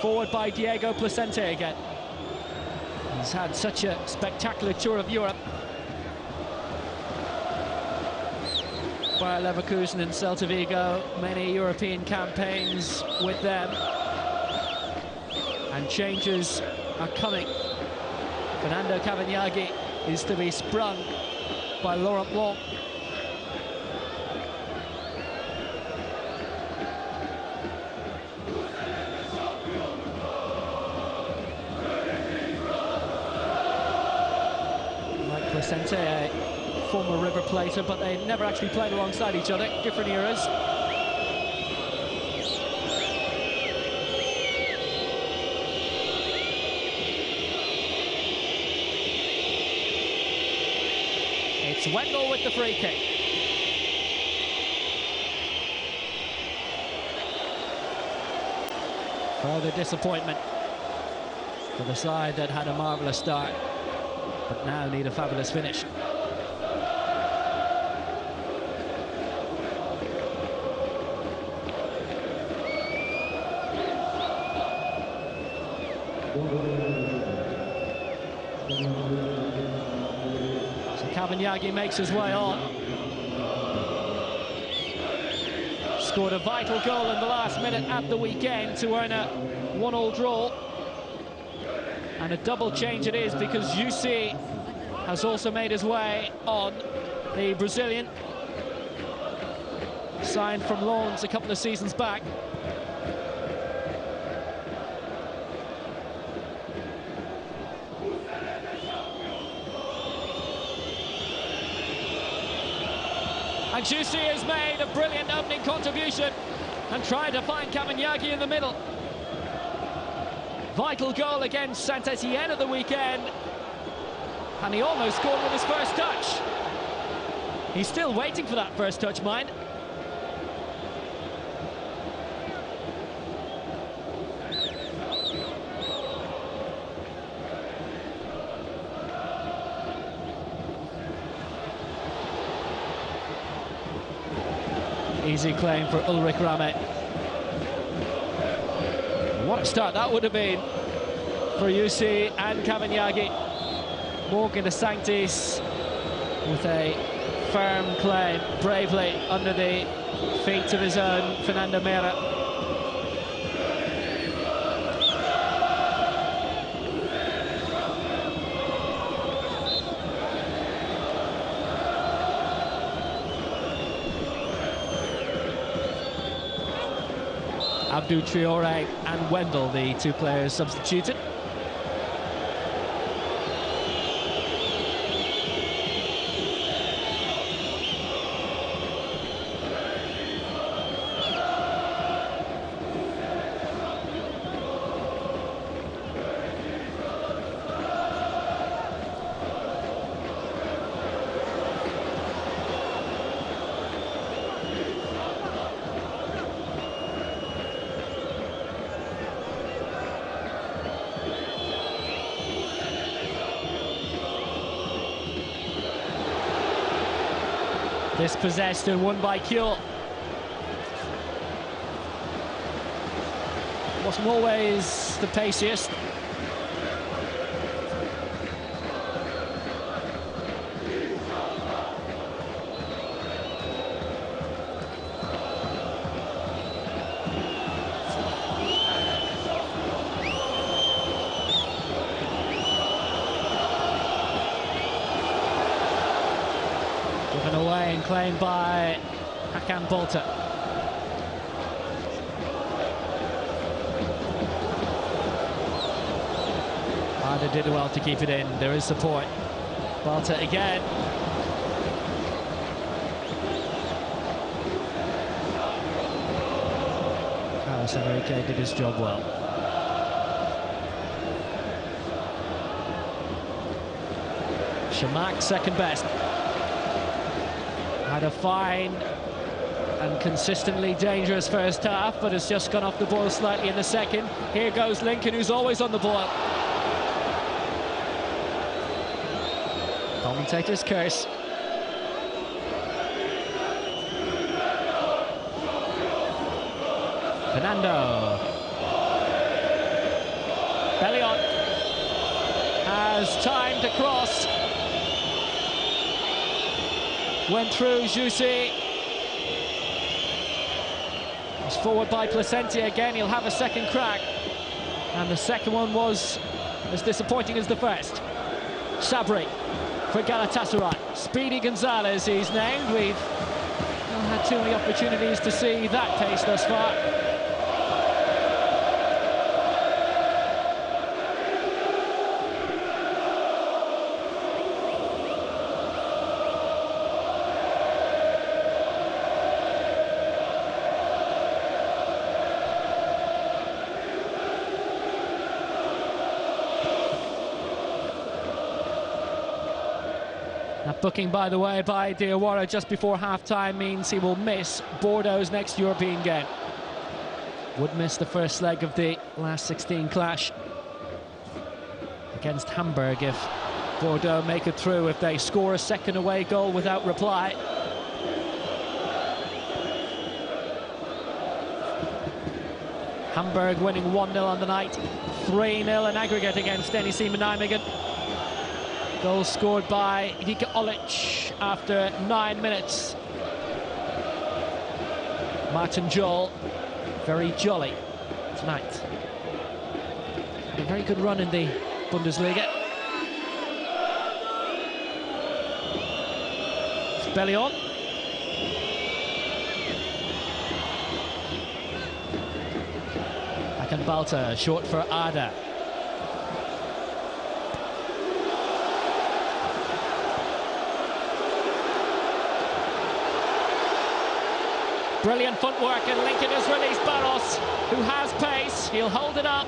Forward by Diego Placente again. He's had such a spectacular tour of Europe. Bayer Leverkusen and Celta Vigo, many European campaigns with them. And changes are coming. Fernando Cavagnaghi is to be sprung by Laurent Blanc. Like Placente, a former River Plater, but they never actually played alongside each other, different eras. It's Wendell with the free kick. Further disappointment for the side that had a marvellous start, but now need a fabulous finish. So Cavagnaghi makes his way on. Scored a vital goal in the last minute at the weekend to earn a 1-1 draw. And a double change it is, because UC has also made his way on. The Brazilian, signed from loans a couple of seasons back. And Jussi has made a brilliant opening contribution and tried to find Cavagnaghi in the middle. Vital goal against Saint-Etienne at the weekend, and he almost scored with his first touch. He's still waiting for that first touch, mind. Easy claim for Ulrich Rame. What a start that would have been for UC and Cavagnaghi. Morgan de Sanctis with a firm claim, bravely under the feet of his own Fernando Mera. Abdou Traoré and Wendell, the two players substituted. Dispossessed and won by Kjell. Wasn't always the paciest. Given away and claimed by Hakan Bolta. Arda did well to keep it in. There is support. Bolta again. Carlos Enrique did his job well. Shamak second best. Had a fine and consistently dangerous first half, but has just gone off the boil slightly in the second. Here goes Lincoln, who's always on the boil. Commentator's curse. Fernando. Bellion has time to cross. Went through Jussi. It's forward by Placencia again. He'll have a second crack. And the second one was as disappointing as the first. Sabri for Galatasaray. Speedy Gonzalez he's named. We've not had too many opportunities to see that pace thus far. That booking, by the way, by Diawara just before half-time means he will miss Bordeaux's next European game. Would miss the first leg of the last 16 clash against Hamburg if Bordeaux make it through, if they score a second away goal without reply. Hamburg winning 1-0 on the night, 3-0 in aggregate against NEC Nijmegen. Goal scored by Rike Olic after 9 minutes. Martin Jol, very jolly tonight. Had a very good run in the Bundesliga. It's Bellion. Hakan Balta, short for Arda. Brilliant footwork, and Lincoln has released Barros, who has pace. He'll hold it up.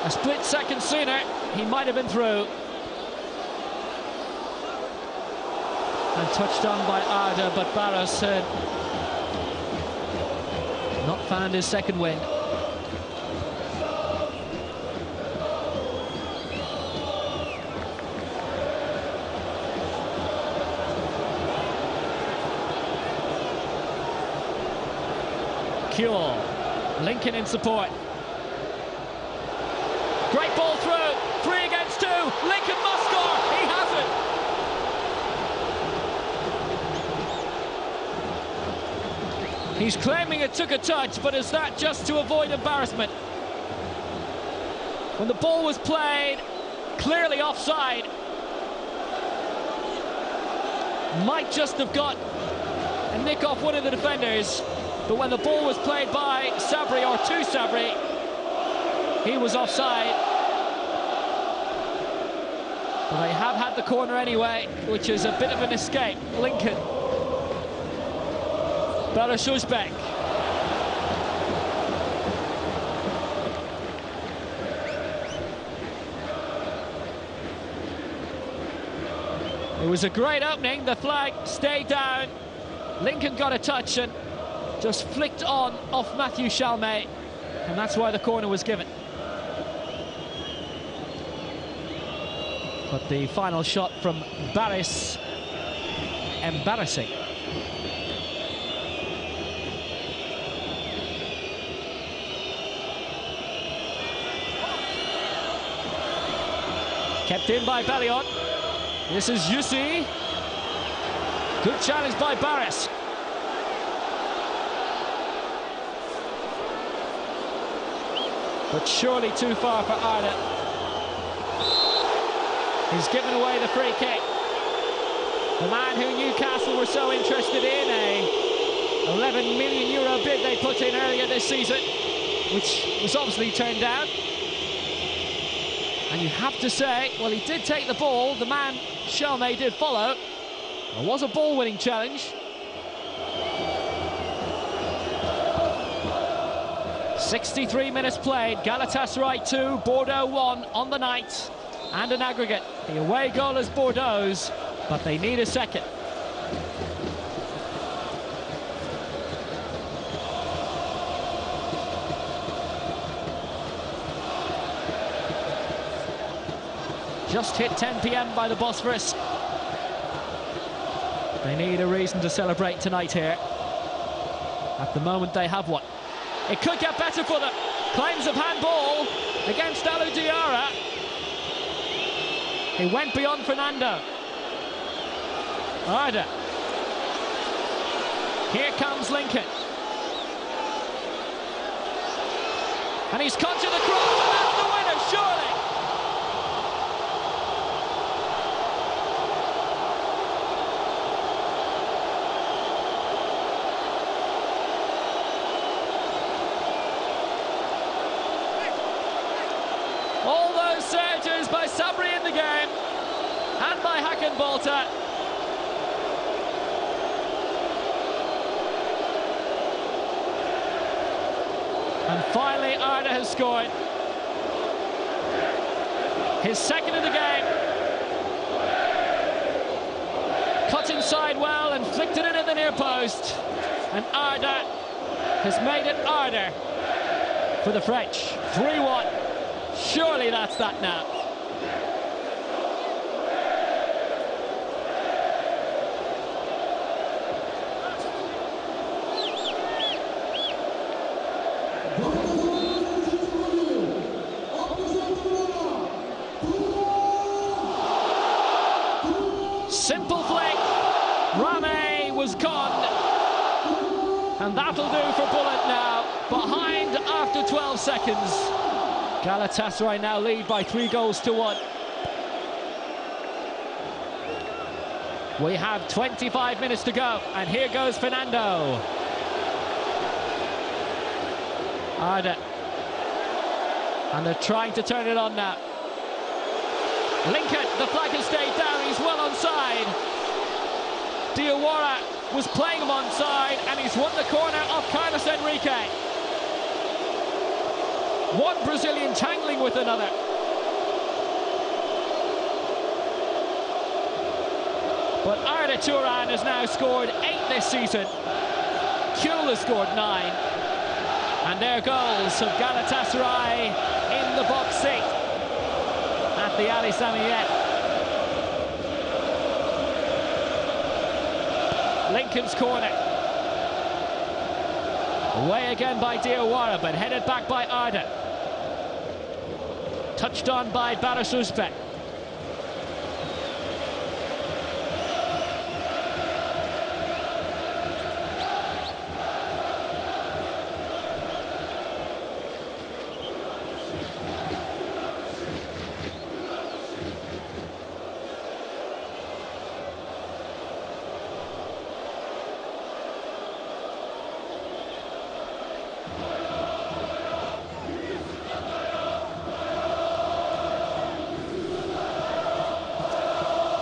A split second sooner, he might have been through. And touched on by Arda, but Barros had not found his second wind. Kjell, Lincoln in support. Great ball through, 3 against 2. Lincoln must score, he hasn't. He's claiming it took a touch, but is that just to avoid embarrassment? When the ball was played, clearly offside. Might just have got a nick off one of the defenders. But when the ball was played by Sabri, or to Sabri, he was offside. But they have had the corner anyway, which is a bit of an escape. Lincoln. Barış Uzbek. It was a great opening. The flag stayed down. Lincoln got a touch and just flicked on off Matthew Chalmé, and that's why the corner was given. But the final shot from Barris embarrassing. Kept in by Bellion. This is Yussi. Good challenge by Barris. But surely too far for Arda. He's given away the free kick. The man who Newcastle were so interested in, a €11 million bid they put in earlier this season, which was obviously turned down. And you have to say, well, he did take the ball. The man, Shelmay, did follow. It was a ball-winning challenge. 63 minutes played. Galatasaray 2, Bordeaux 1 on the night. And an aggregate. The away goal is Bordeaux's, but they need a second. Just hit 10 p.m. by the Bosphorus. They need a reason to celebrate tonight here. At the moment, they have one. It could get better for them. Claims of handball against Alou Diarra. He went beyond Fernando. Arda. Here comes Lincoln. And he's conjured the cross, and that's the winner, surely. All those surges by Sabri in the game, and by Hakan-Balta. And finally, Arda has scored. His second of the game. Cut inside well and flicked it in at the near post. And Arda has made it Arda for the French. 3-1. Surely that's that now. Simple flick. Rame was gone. And that'll do for Bullet now. Behind after 12 seconds. Galatasaray now lead by 3-1. We have 25 minutes to go, and here goes Fernando. Arda. And they're trying to turn it on now. Lincoln, the flag has stayed down, he's well onside. Diawara was playing him onside, and he's won the corner off Carlos Enrique. One Brazilian tangling with another. But Arda Turan has now scored 8 this season. Kuhl has scored 9. And their goals of Galatasaray in the box seat at the Ali Samiet. Lincoln's corner. Away again by Diawara, but headed back by Arda. Touched on by Barış Özbek.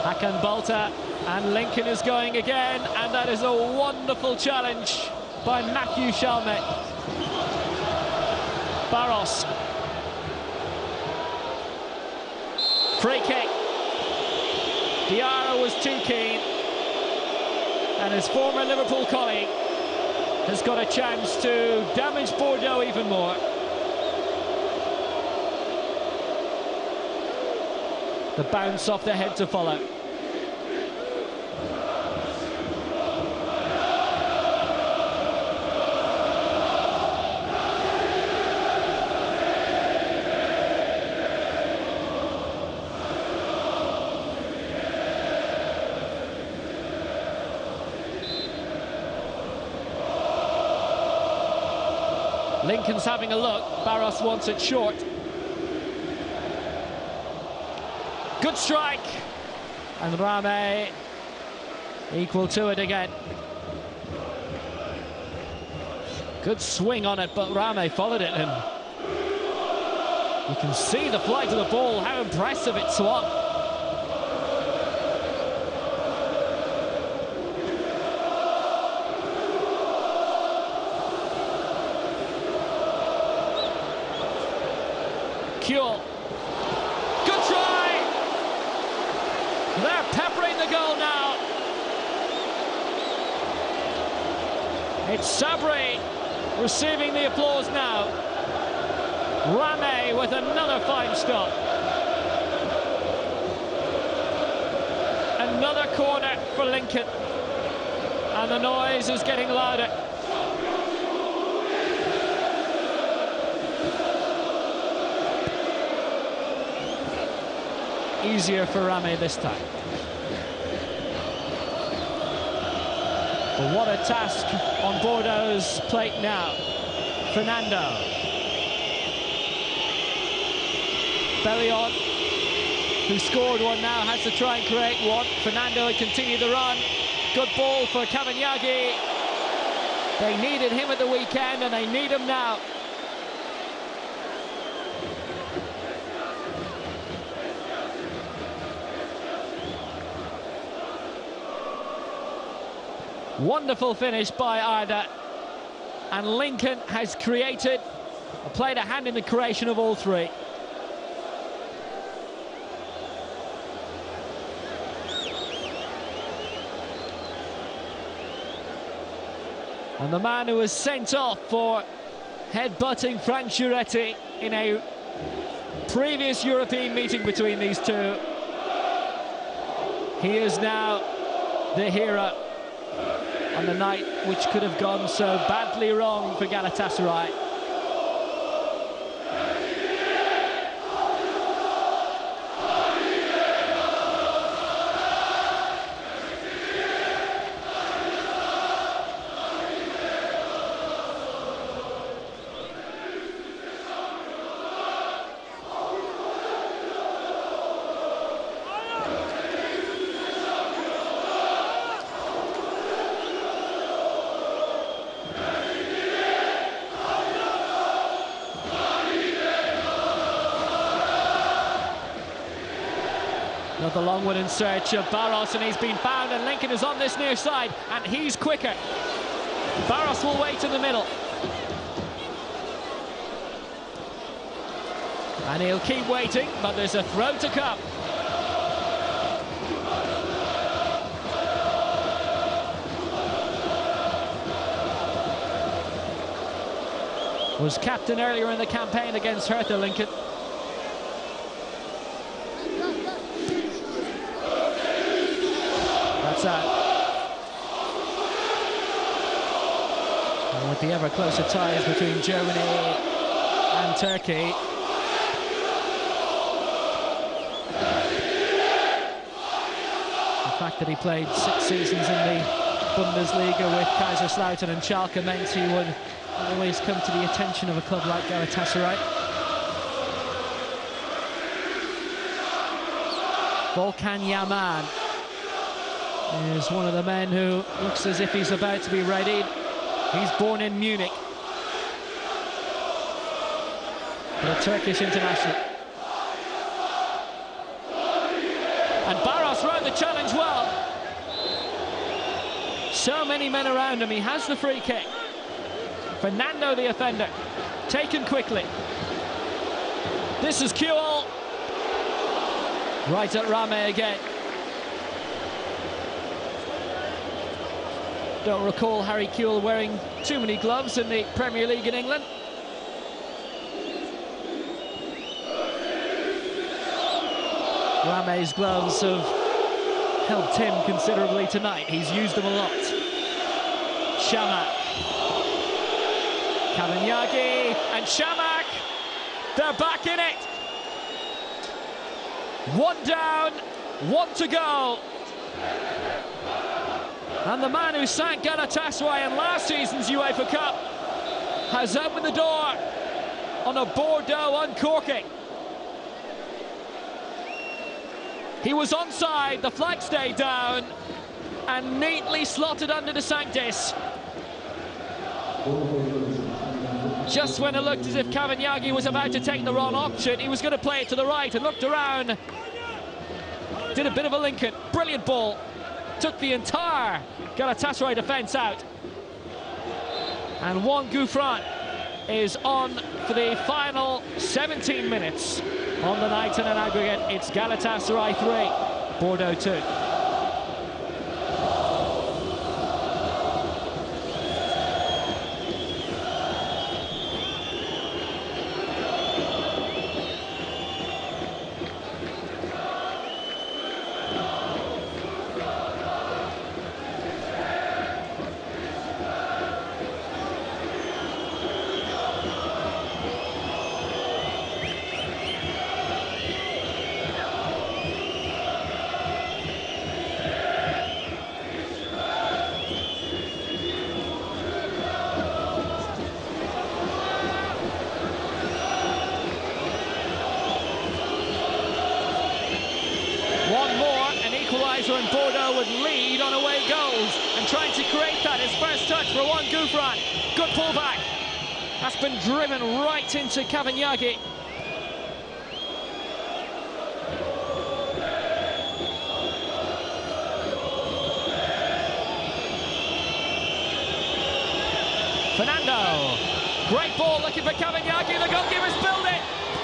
Hakan-Balta, and Lincoln is going again, and that is a wonderful challenge by Matthew Shelmay. Barros. Free kick. Diarra was too keen, and his former Liverpool colleague has got a chance to damage Bordeaux even more. The bounce off the head to follow. Lincoln's having a look. Barros wants it short. Good strike. And Rame equal to it again. Good swing on it, but Rame followed it, and you can see the flight of the ball, how impressive it swung. Kuhl. Good try! They're peppering the goal now. It's Sabri receiving the applause now. Rame with another fine stop. Another corner for Lincoln. And the noise is getting louder. Easier for Rame this time. But what a task on Bordeaux's plate now. Fernando. Bellion, who scored one now, has to try and create one. Fernando would continue the run. Good ball for Cavagnaghi. They needed him at the weekend and they need him now. Wonderful finish by Arda, and Lincoln has created, played a hand in the creation of all three. And the man who was sent off for headbutting Frank Giuretti in a previous European meeting between these two, he is now the hero on the night which could have gone so badly wrong for Galatasaray. Another long one in search of Barros, and he's been found, and Lincoln is on this near side, and he's quicker. Barros will wait in the middle. And he'll keep waiting, but there's a throw to come. Was captain earlier in the campaign against Hertha, Lincoln. That's out. And with the ever closer ties between Germany and Turkey, the fact that he played 6 seasons in the Bundesliga with Kaiserslautern and Schalke meant he would always come to the attention of a club like Galatasaray. Volkan Yaman is one of the men who looks as if he's about to be ready. He's born in Munich, but a Turkish international. And Barros rode the challenge well. So many men around him. He has the free kick. Fernando, the offender, taken quickly. This is Kuhl. Right at Rame again. Don't recall Harry Kuhl wearing too many gloves in the Premier League in England. Rame's gloves have helped him considerably tonight. He's used them a lot. Shamak. Cavagnaghi and Shamak. They're back in it. One down, one to go. And the man who sank Galatasaray in last season's UEFA Cup has opened the door on a Bordeaux uncorking. He was onside, the flag stayed down, and neatly slotted under De Sanctis. Just when it looked as if Cavagnaghi was about to take the wrong option, he was going to play it to the right and looked around. Did a bit of a Lincoln, brilliant ball. Took the entire Galatasaray defence out. And Juan Gouffran is on for the final 17 minutes. On the night in an aggregate, it's Galatasaray 3, Bordeaux 2. One more, an equaliser, and Bordeaux would lead on away goals. And trying to create that, his first touch for Juan Gouffran. Good pullback. That's been driven right into Cavagnaghi. Fernando. Great ball looking for Cavagnaghi. The goalkeeper's built it.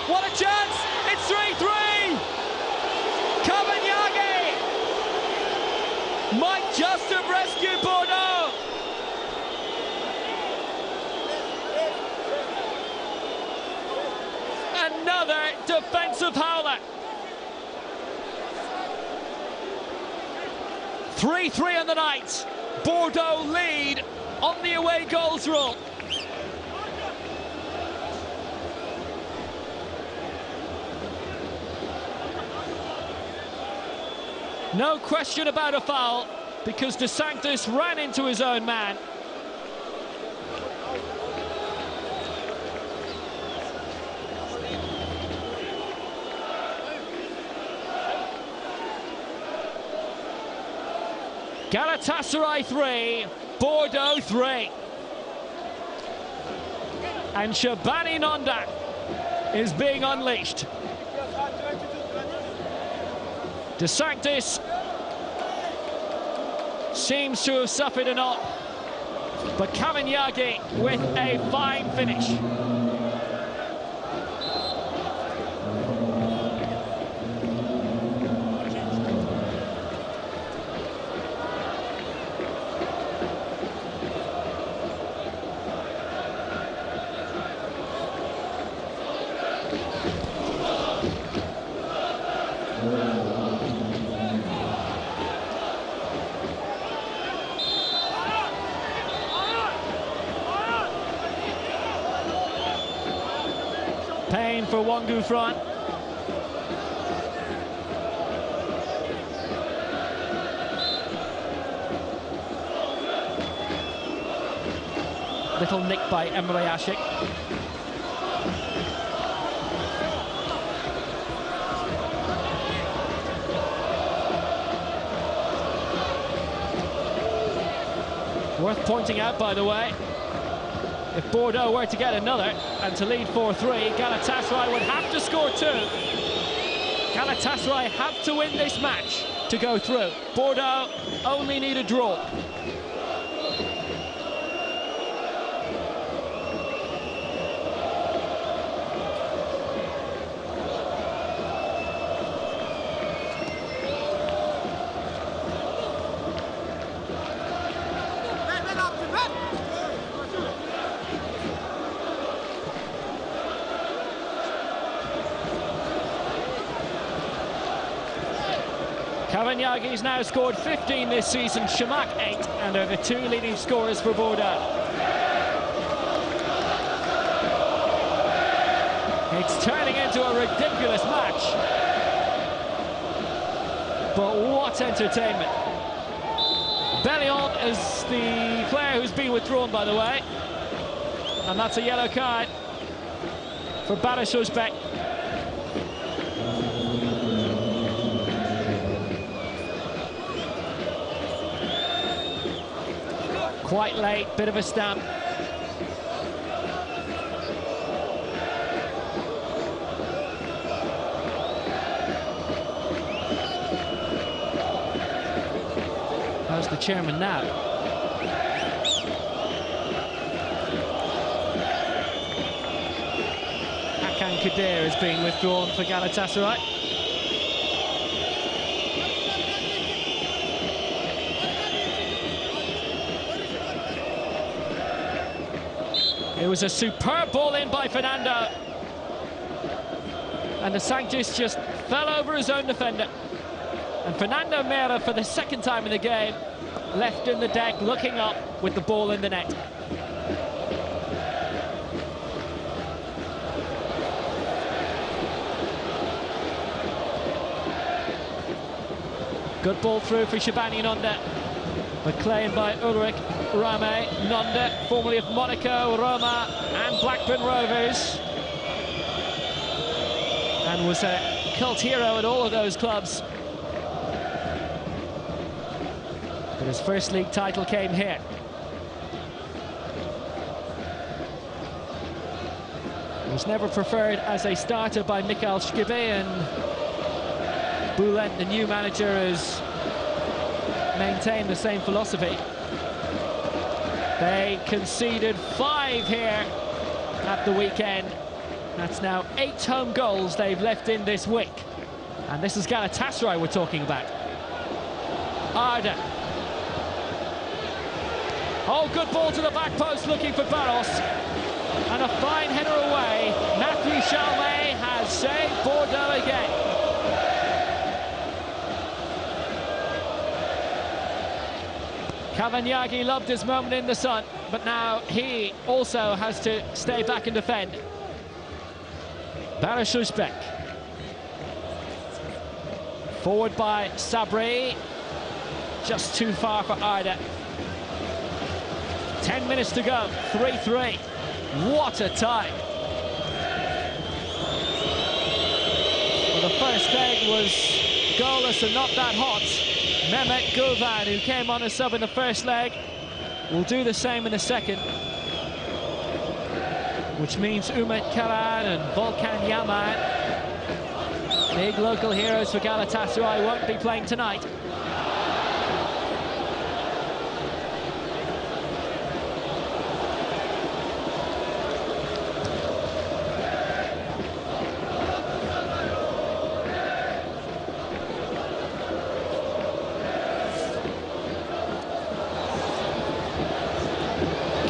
What a chance! It's 3-3! Cavagnaghi might just have rescued Bordeaux. Another defensive howler. 3-3 on the night. Bordeaux lead on the away goals rule. No question about a foul, because De Sanctis ran into his own man. Galatasaray 3, Bordeaux 3. And Shabani Nonda is being unleashed. De Sanctis seems to have suffered a knock, but Cavagnaghi with a fine finish. Pain for Juan Gouffran. Little nick by Emre Ashik. Worth pointing out, by the way, if Bordeaux were to get another and to lead 4-3, Galatasaray would have to score 2. Galatasaray have to win this match to go through. Bordeaux only need a draw. Cavagnaghi's now scored 15 this season, Shamak 8, and are the 2 leading scorers for Bordeaux. It's turning into a ridiculous match. But what entertainment. Bellion is the player who's been withdrawn, by the way. And that's a yellow card for Bordeaux. Quite late, bit of a stamp. How's the chairman now? Kadir is being withdrawn for Galatasaray. It was a superb ball in by Fernando. And the Sanctus just fell over his own defender. And Fernando Mera, for the second time in the game, left in the deck, looking up with the ball in the net. Good ball through for Shabani Nonda, but claimed by Ulrich Rame. Nonda, formerly of Monaco, Roma and Blackburn Rovers, and was a cult hero at all of those clubs. But his first league title came here. He was never preferred as a starter by Mikael Schibbe, and Boulet, the new manager, has maintained the same philosophy. They conceded 5 here at the weekend. That's now 8 home goals they've left in this week. And this is Galatasaray we're talking about. Arda. Oh, good ball to the back post, looking for Barros. And a fine header away. Matthew Chalmé has saved Bordeaux again. Cavagnaghi loved his moment in the sun, but now he also has to stay back and defend. Bordeaux. Forward by Sabri. Just too far for Arda. 10 minutes to go, 3-3. What a time. Well, the first leg was goalless and not that hot. Mehmet Gulvan, who came on as sub in the first leg, will do the same in the second. Which means Umut Karan and Volkan Yaman, big local heroes for Galatasaray, won't be playing tonight.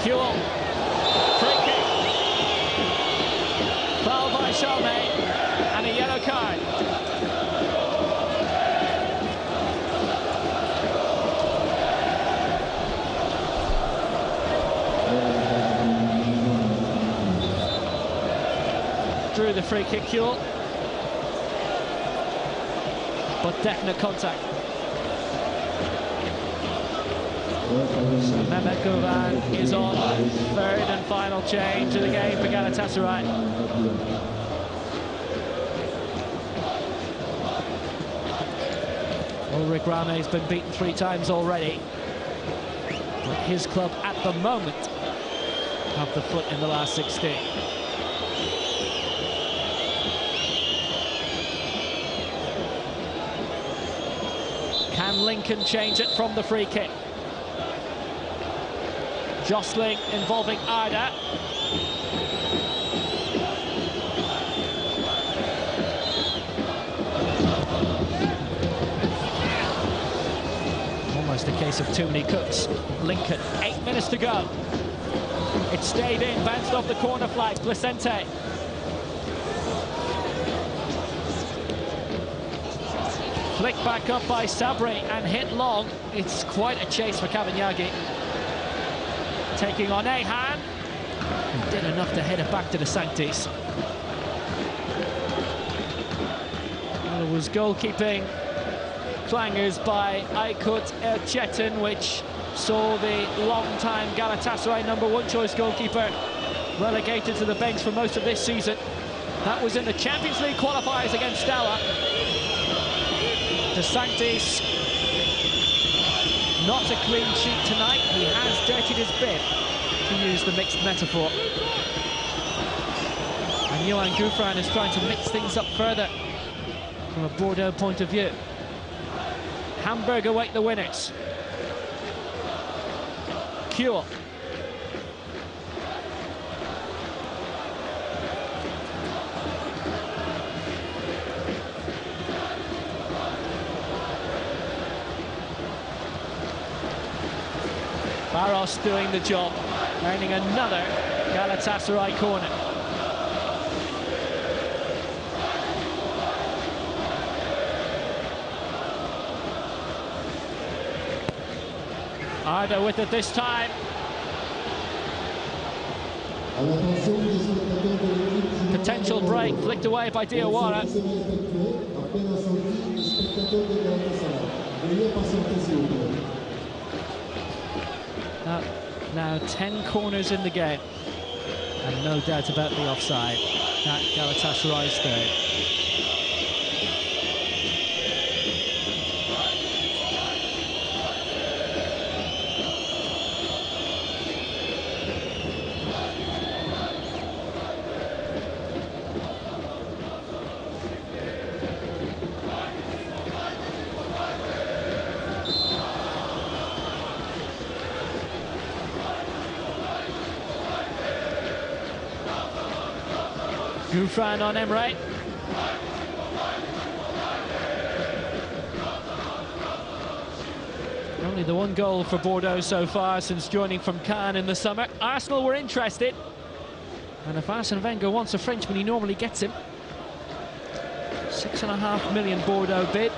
Kuhl, free kick, foul by Chalmé, and a yellow card. Drew the free kick, Kuhl, but definite contact. So Mehmet Gulvan is on, third and final change of the game for Galatasaray. Ulrich Rame has been beaten 3 times already, but his club at the moment have the foot in the last 16. Can Lincoln change it from the free kick? Jostling involving Arda. Almost a case of too many cooks. Lincoln, 8 minutes to go. It stayed in, bounced off the corner flag. Placente. Flicked back up by Sabri and hit long. It's quite a chase for Cavagnaghi. Taking on Ahan, who did enough to head it back to the Sanctis. Well, it was goalkeeping clangers by Aykut Erçetin, which saw the long-time Galatasaray #1 choice goalkeeper relegated to the bench for most of this season. That was in the Champions League qualifiers against Steaua. De Sanctis, not a clean sheet tonight. He has dirtied his bib, to use the mixed metaphor. And Johan Gouffran is trying to mix things up further from a Bordeaux point of view. Hamburg await the winners. Kuhl. Barros doing the job, earning another Galatasaray corner. Arda with it this time. Potential break flicked away by Diawara. Now 10 corners in the game, and no doubt about the offside. That Galatasaray's third. Gouffran on Emre. Only the one goal for Bordeaux so far since joining from Cannes in the summer. Arsenal were interested, and if Arsene Wenger wants a Frenchman, he normally gets him. $6.5 million Bordeaux bid.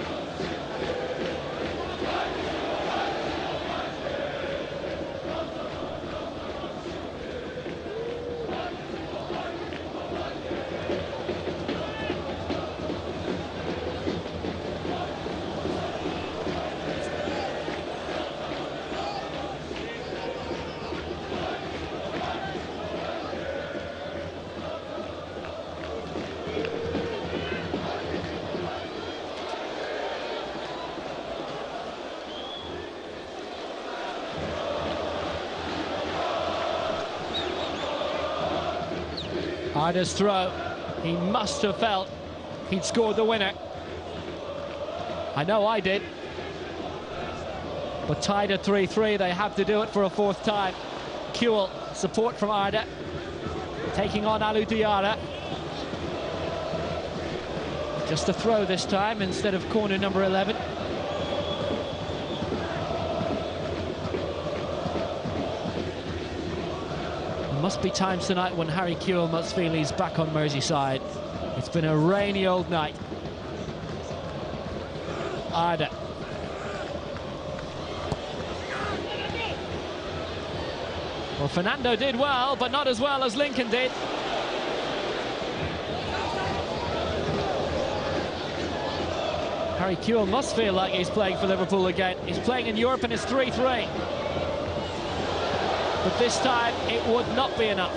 Arda's throw. He must have felt he'd scored the winner. I know I did. But tied at 3-3, they have to do it for a fourth time. Kuhl, support from Arda. Taking on Alou Diarra. Just a throw this time instead of corner number 11. Must be times tonight when Harry Kuhl must feel he's back on Merseyside. It's been a rainy old night. Arda. Well, Fernando did well, but not as well as Lincoln did. Harry Kuhl must feel like he's playing for Liverpool again. He's playing in Europe and it's 3-3. But this time, it would not be enough.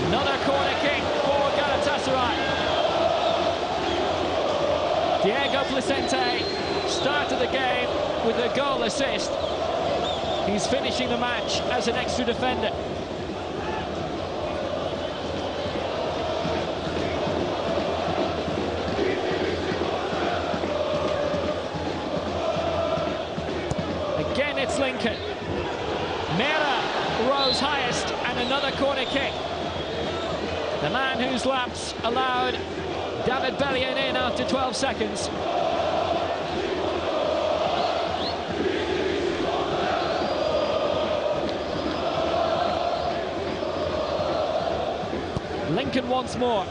Another corner kick for Galatasaray. Diego Placente started the game with a goal assist. He's finishing the match as an extra defender. Again, it's Lincoln. Mera rose highest, and another corner kick. The man whose lapse allowed David Bellion in after 12 seconds. Lincoln once more.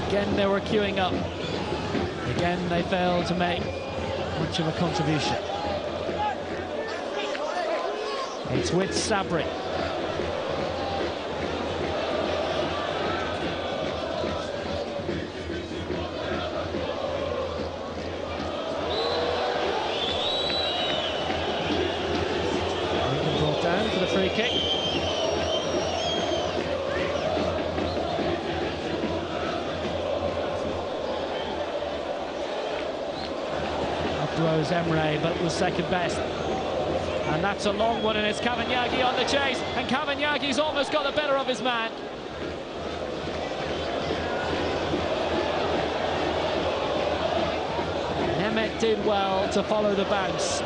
Again, they were queuing up. Again, they failed to make much of a contribution. It's with Sabri. Brought down. for the free kick. Up rose Emre, but was second best. And that's a long one, and it's Cavagnaghi on the chase, and Cavagnaghi's almost got the better of his man. Nemeth did well to follow the bounce.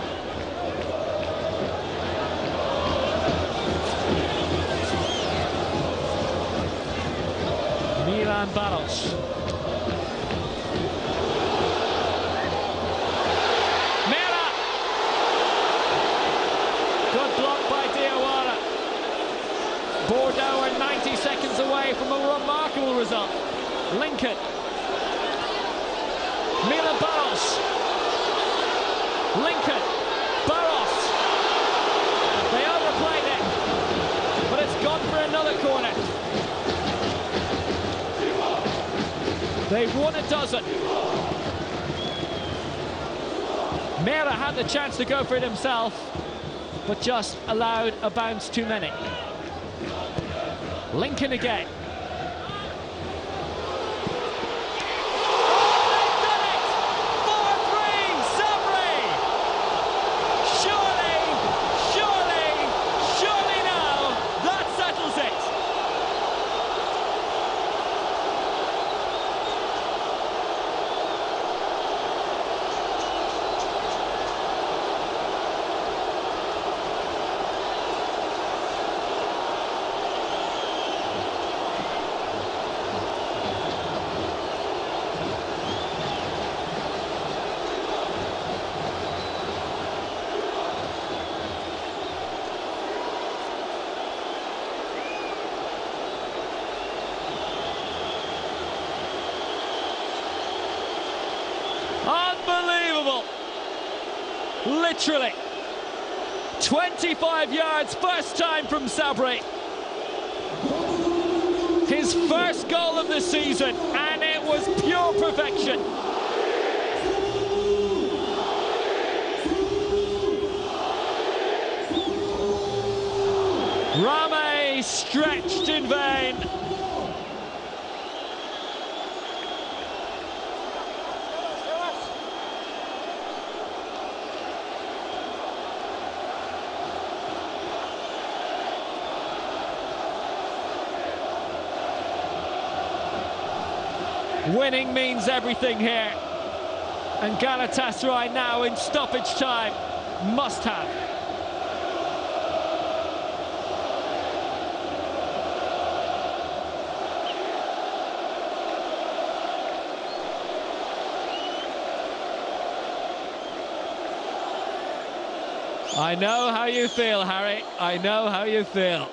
Milan Baros. Mera! Good block by Diawara. Bordeaux are 90 seconds away from a remarkable result. Lincoln. Milan Baros. Lincoln. Baros. They overplayed it, but it's gone for another corner. They've won a dozen. Mera had the chance to go for it himself, but just allowed a bounce too many. Lincoln again. Unbelievable. Literally. 25 yards, first time from Sabri. His first goal of the season, and it was pure perfection. Rame stretched in vain. Winning means everything here, and Galatasaray now in stoppage time must have. I know how you feel, Harry. I know how you feel.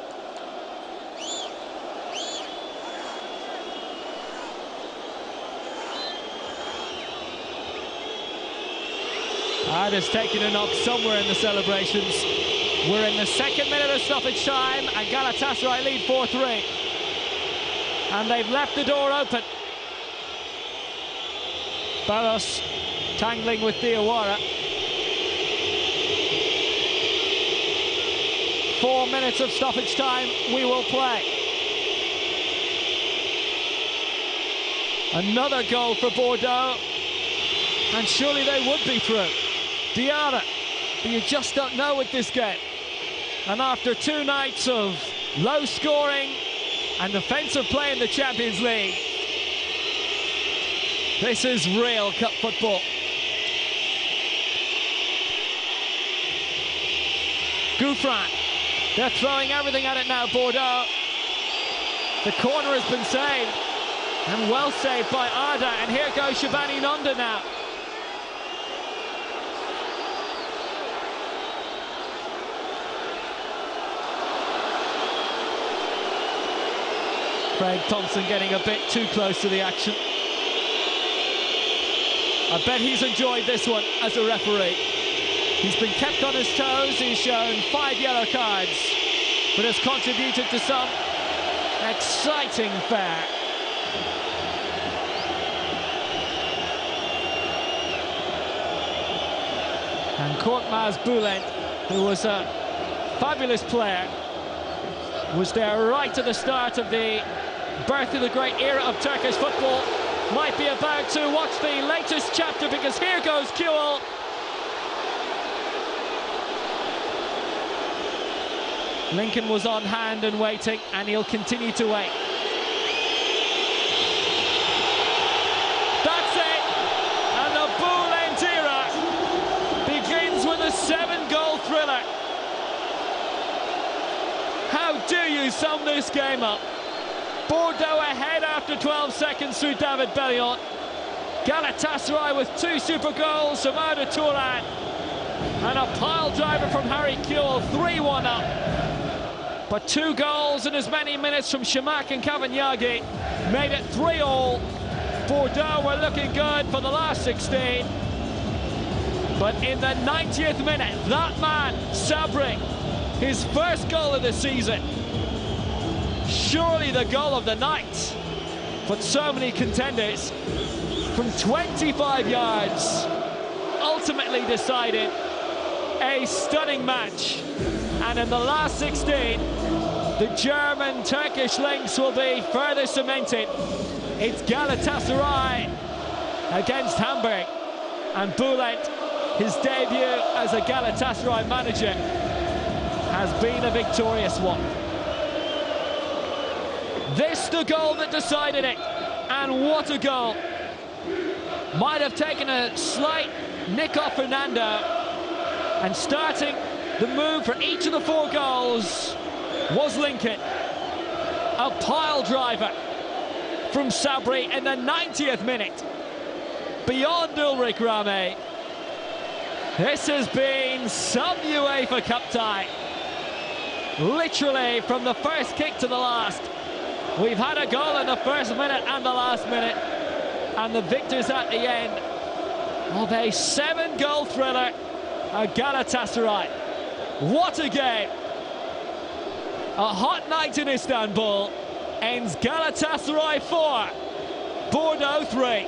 Has taken a knock somewhere in the celebrations. We're in the second minute of stoppage time, and Galatasaray lead 4-3. And they've left the door open. Baros tangling with Diawara. 4 minutes of stoppage time, we will play. Another goal for Bordeaux, and surely they would be through. Diarra, but you just don't know with this game. And after 2 nights of low scoring and defensive play in the Champions League, this is real cup football. Gouffran, they're throwing everything at it now, Bordeaux. The corner has been saved, and well saved by Arda, and here goes Shabani Nanda now. Craig Thompson getting a bit too close to the action. I bet he's enjoyed this one as a referee. He's been kept on his toes, he's shown 5 yellow cards, but has contributed to some exciting fare. And Korkmaz Bülent, who was a fabulous player, was there right at the start of the birth of the great era of Turkish football. Might be about to watch the latest chapter, because here goes Kewell. Lincoln was on hand and waiting, and he'll continue to wait. That's it! And the Bülent era begins with a 7-goal thriller. How do you sum this game up? Bordeaux ahead after 12 seconds through David Bellion. Galatasaray with 2 super goals from Arda Turan. And a pile driver from Harry Kewell, 3-1 up. But 2 goals in as many minutes from Shamak and Kavanyagi made it 3-all. Bordeaux were looking good for the last 16. But in the 90th minute, that man, Sabri, his first goal of the season. Surely the goal of the night. But so many contenders from 25 yards ultimately decided a stunning match. And in the last 16, the German-Turkish links will be further cemented. It's Galatasaray against Hamburg. And Bülent, his debut as a Galatasaray manager, has been a victorious one. This the goal that decided it. And what a goal. Might have taken a slight nick off Fernando. And starting the move for each of the 4 goals was Lincoln. A pile driver from Sabri in the 90th minute. Beyond Ulrich Rame. This has been some UEFA Cup tie. Literally from the first kick to the last. We've had a goal in the first minute and the last minute. And the victors at the end of a 7-goal thriller at Galatasaray. What a game! A hot night in Istanbul ends Galatasaray 4, Bordeaux 3.